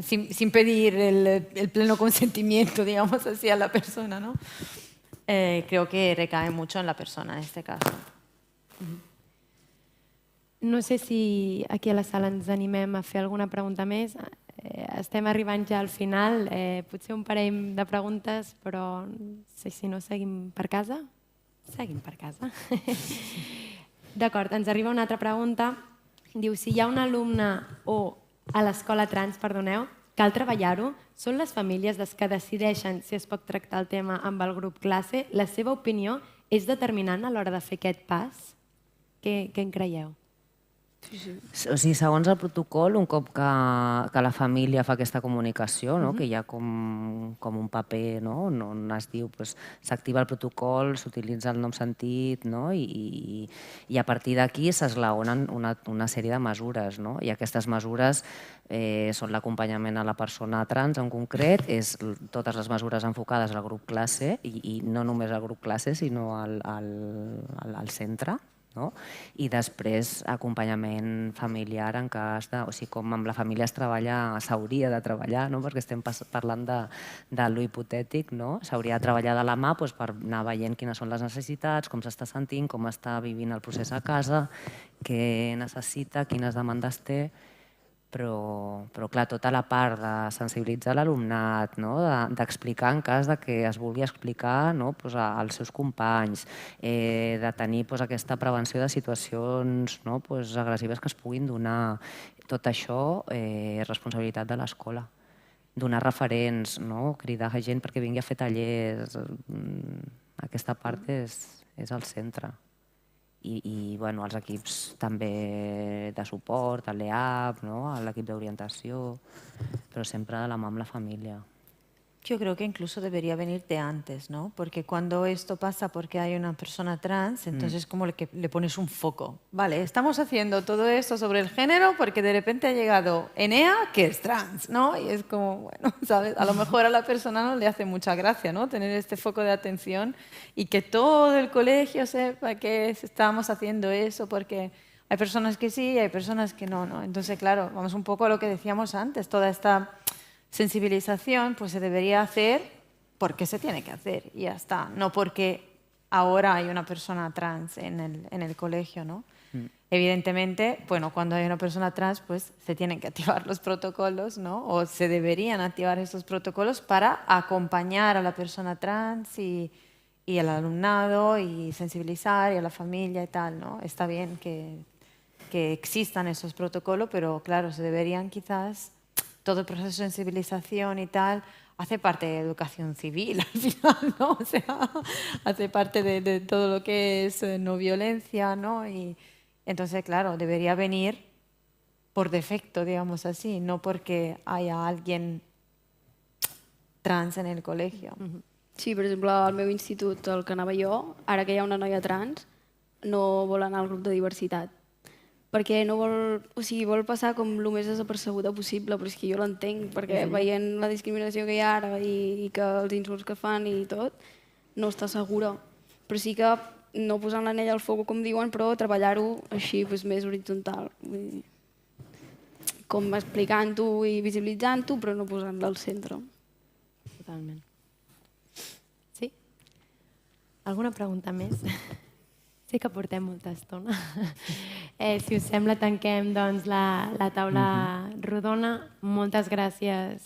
sin pedir el pleno consentimiento, digamos así, a la persona, ¿no? Creo que recae mucho en la persona en este caso. No sé si aquí a la sala ens animem a fer alguna pregunta més. Estem arribant ja al final, potser un parell de preguntes, però si no seguim per casa. Seguim per casa. D'acord, ens arriba una altra pregunta. Diu, si hi ha un alumne o a l'escola trans, perdoneu, cal treballar-ho? Són les famílies les que decideixen si es pot tractar el tema amb el grup classe? La seva opinió és determinant a l'hora de fer aquest pas? Què en creieu? O sigui, segons el protocol, un cop que la família fa aquesta comunicació, que hi ha com un paper on es diu, s'activa el protocol, s'utilitza el nom sentit i a partir d'aquí s'esglaonen una sèrie de mesures. I aquestes mesures són l'acompanyament a la persona trans en concret, és totes les mesures enfocades al grup classe i no només al grup classe, sinó al centre, no? I després acompanyament familiar en cas de... O sigui, com amb la família es treballa, s'hauria de treballar, no? Perquè estem parlant de lo hipotètic, no? S'hauria de treballar de la mà per anar veient quines són les necessitats, com s'està sentint, com està vivint el procés a casa, què necessita, quines demandes té, però clar, tota la part de sensibilitzar l'alumnat, d'explicar en cas que es vulgui explicar als seus companys, de tenir aquesta prevenció de situacions agressives que es puguin donar. Tot això és responsabilitat de l'escola. Donar referents, cridar gent perquè vingui a fer tallers, aquesta part és el centre. I els equips també de suport, l'EAP, l'equip d'orientació, però sempre de la mà amb la família. Yo creo que incluso debería venir de antes, ¿no? Porque cuando esto pasa porque hay una persona trans, entonces como que le pones un foco. Vale, estamos haciendo todo esto sobre el género porque de repente ha llegado Enea, que es trans, ¿no? Y es como, bueno, ¿sabes? A lo mejor a la persona no le hace mucha gracia, ¿no? Tener este foco de atención y que todo el colegio sepa que estamos haciendo eso porque hay personas que sí y hay personas que no, ¿no? Entonces, claro, vamos un poco a lo que decíamos antes, toda esta sensibilización pues se debería hacer porque se tiene que hacer y ya está, no porque ahora hay una persona trans en el colegio, ¿no? Evidentemente, bueno, cuando hay una persona trans pues se tienen que activar los protocolos, ¿no? O se deberían activar estos protocolos para acompañar a la persona trans y al alumnado y sensibilizar y a la familia y tal, ¿no? Está bien que existan esos protocolos, pero claro, se deberían quizás... Todo el proceso de sensibilización y tal hace parte de educación civil al final, ¿no? O sea, hace parte de todo lo que es no violencia, ¿no? Y entonces, claro, debería venir por defecto, digamos así, no porque haya alguien trans en el colegio. Sí, per exemple, al meu institut, al que anava jo, ara que hi ha una noia trans, no vol anar al grup de diversitat. Perquè no vol, o sigui, vol passar com el més desapercebuda possible, però és que jo l'entenc, perquè veient la discriminació que hi ha ara i que els insults que fan i tot, no està segura. Però sí que no posant en ella el foc, com diuen, però treballar-ho així més horitzontal. Com explicant-ho i visibilitzant-ho, però no posant-la al centre. Totalment. Sí? Alguna pregunta més? Sí que portem molta estona. Si us sembla, tanquem doncs, la taula rodona. Moltes gràcies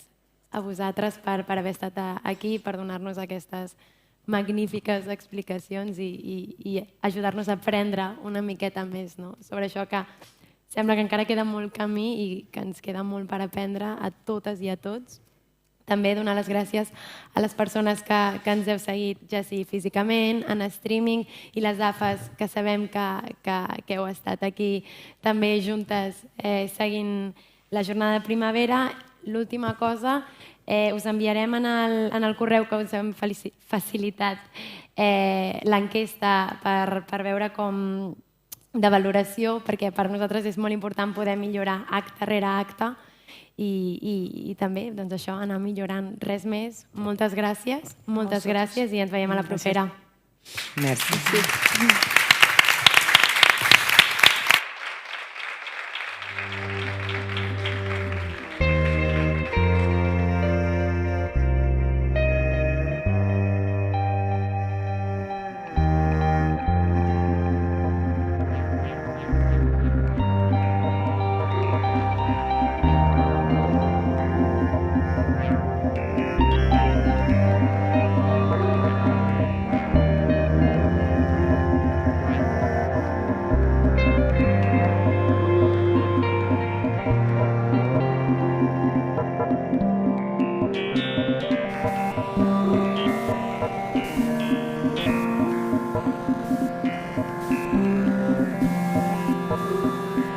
a vosaltres per haver estat aquí, per donar-nos aquestes magnífiques explicacions i ajudar-nos a aprendre una miqueta més sobre això que sembla que encara queda molt camí i que ens queda molt per aprendre a totes i a tots. També donar les gràcies a les persones que ens heu seguit, ja sigui físicament, en streaming, i les AFAs, que sabem que heu estat aquí també juntes seguint la jornada de primavera. L'última cosa, us enviarem en el correu que us hem facilitat l'enquesta per veure com de valoració, perquè per nosaltres és molt important poder millorar acte rere acte, i també doncs això, anar millorant. Res més. Moltes gràcies i ens veiem a la propera. Merci.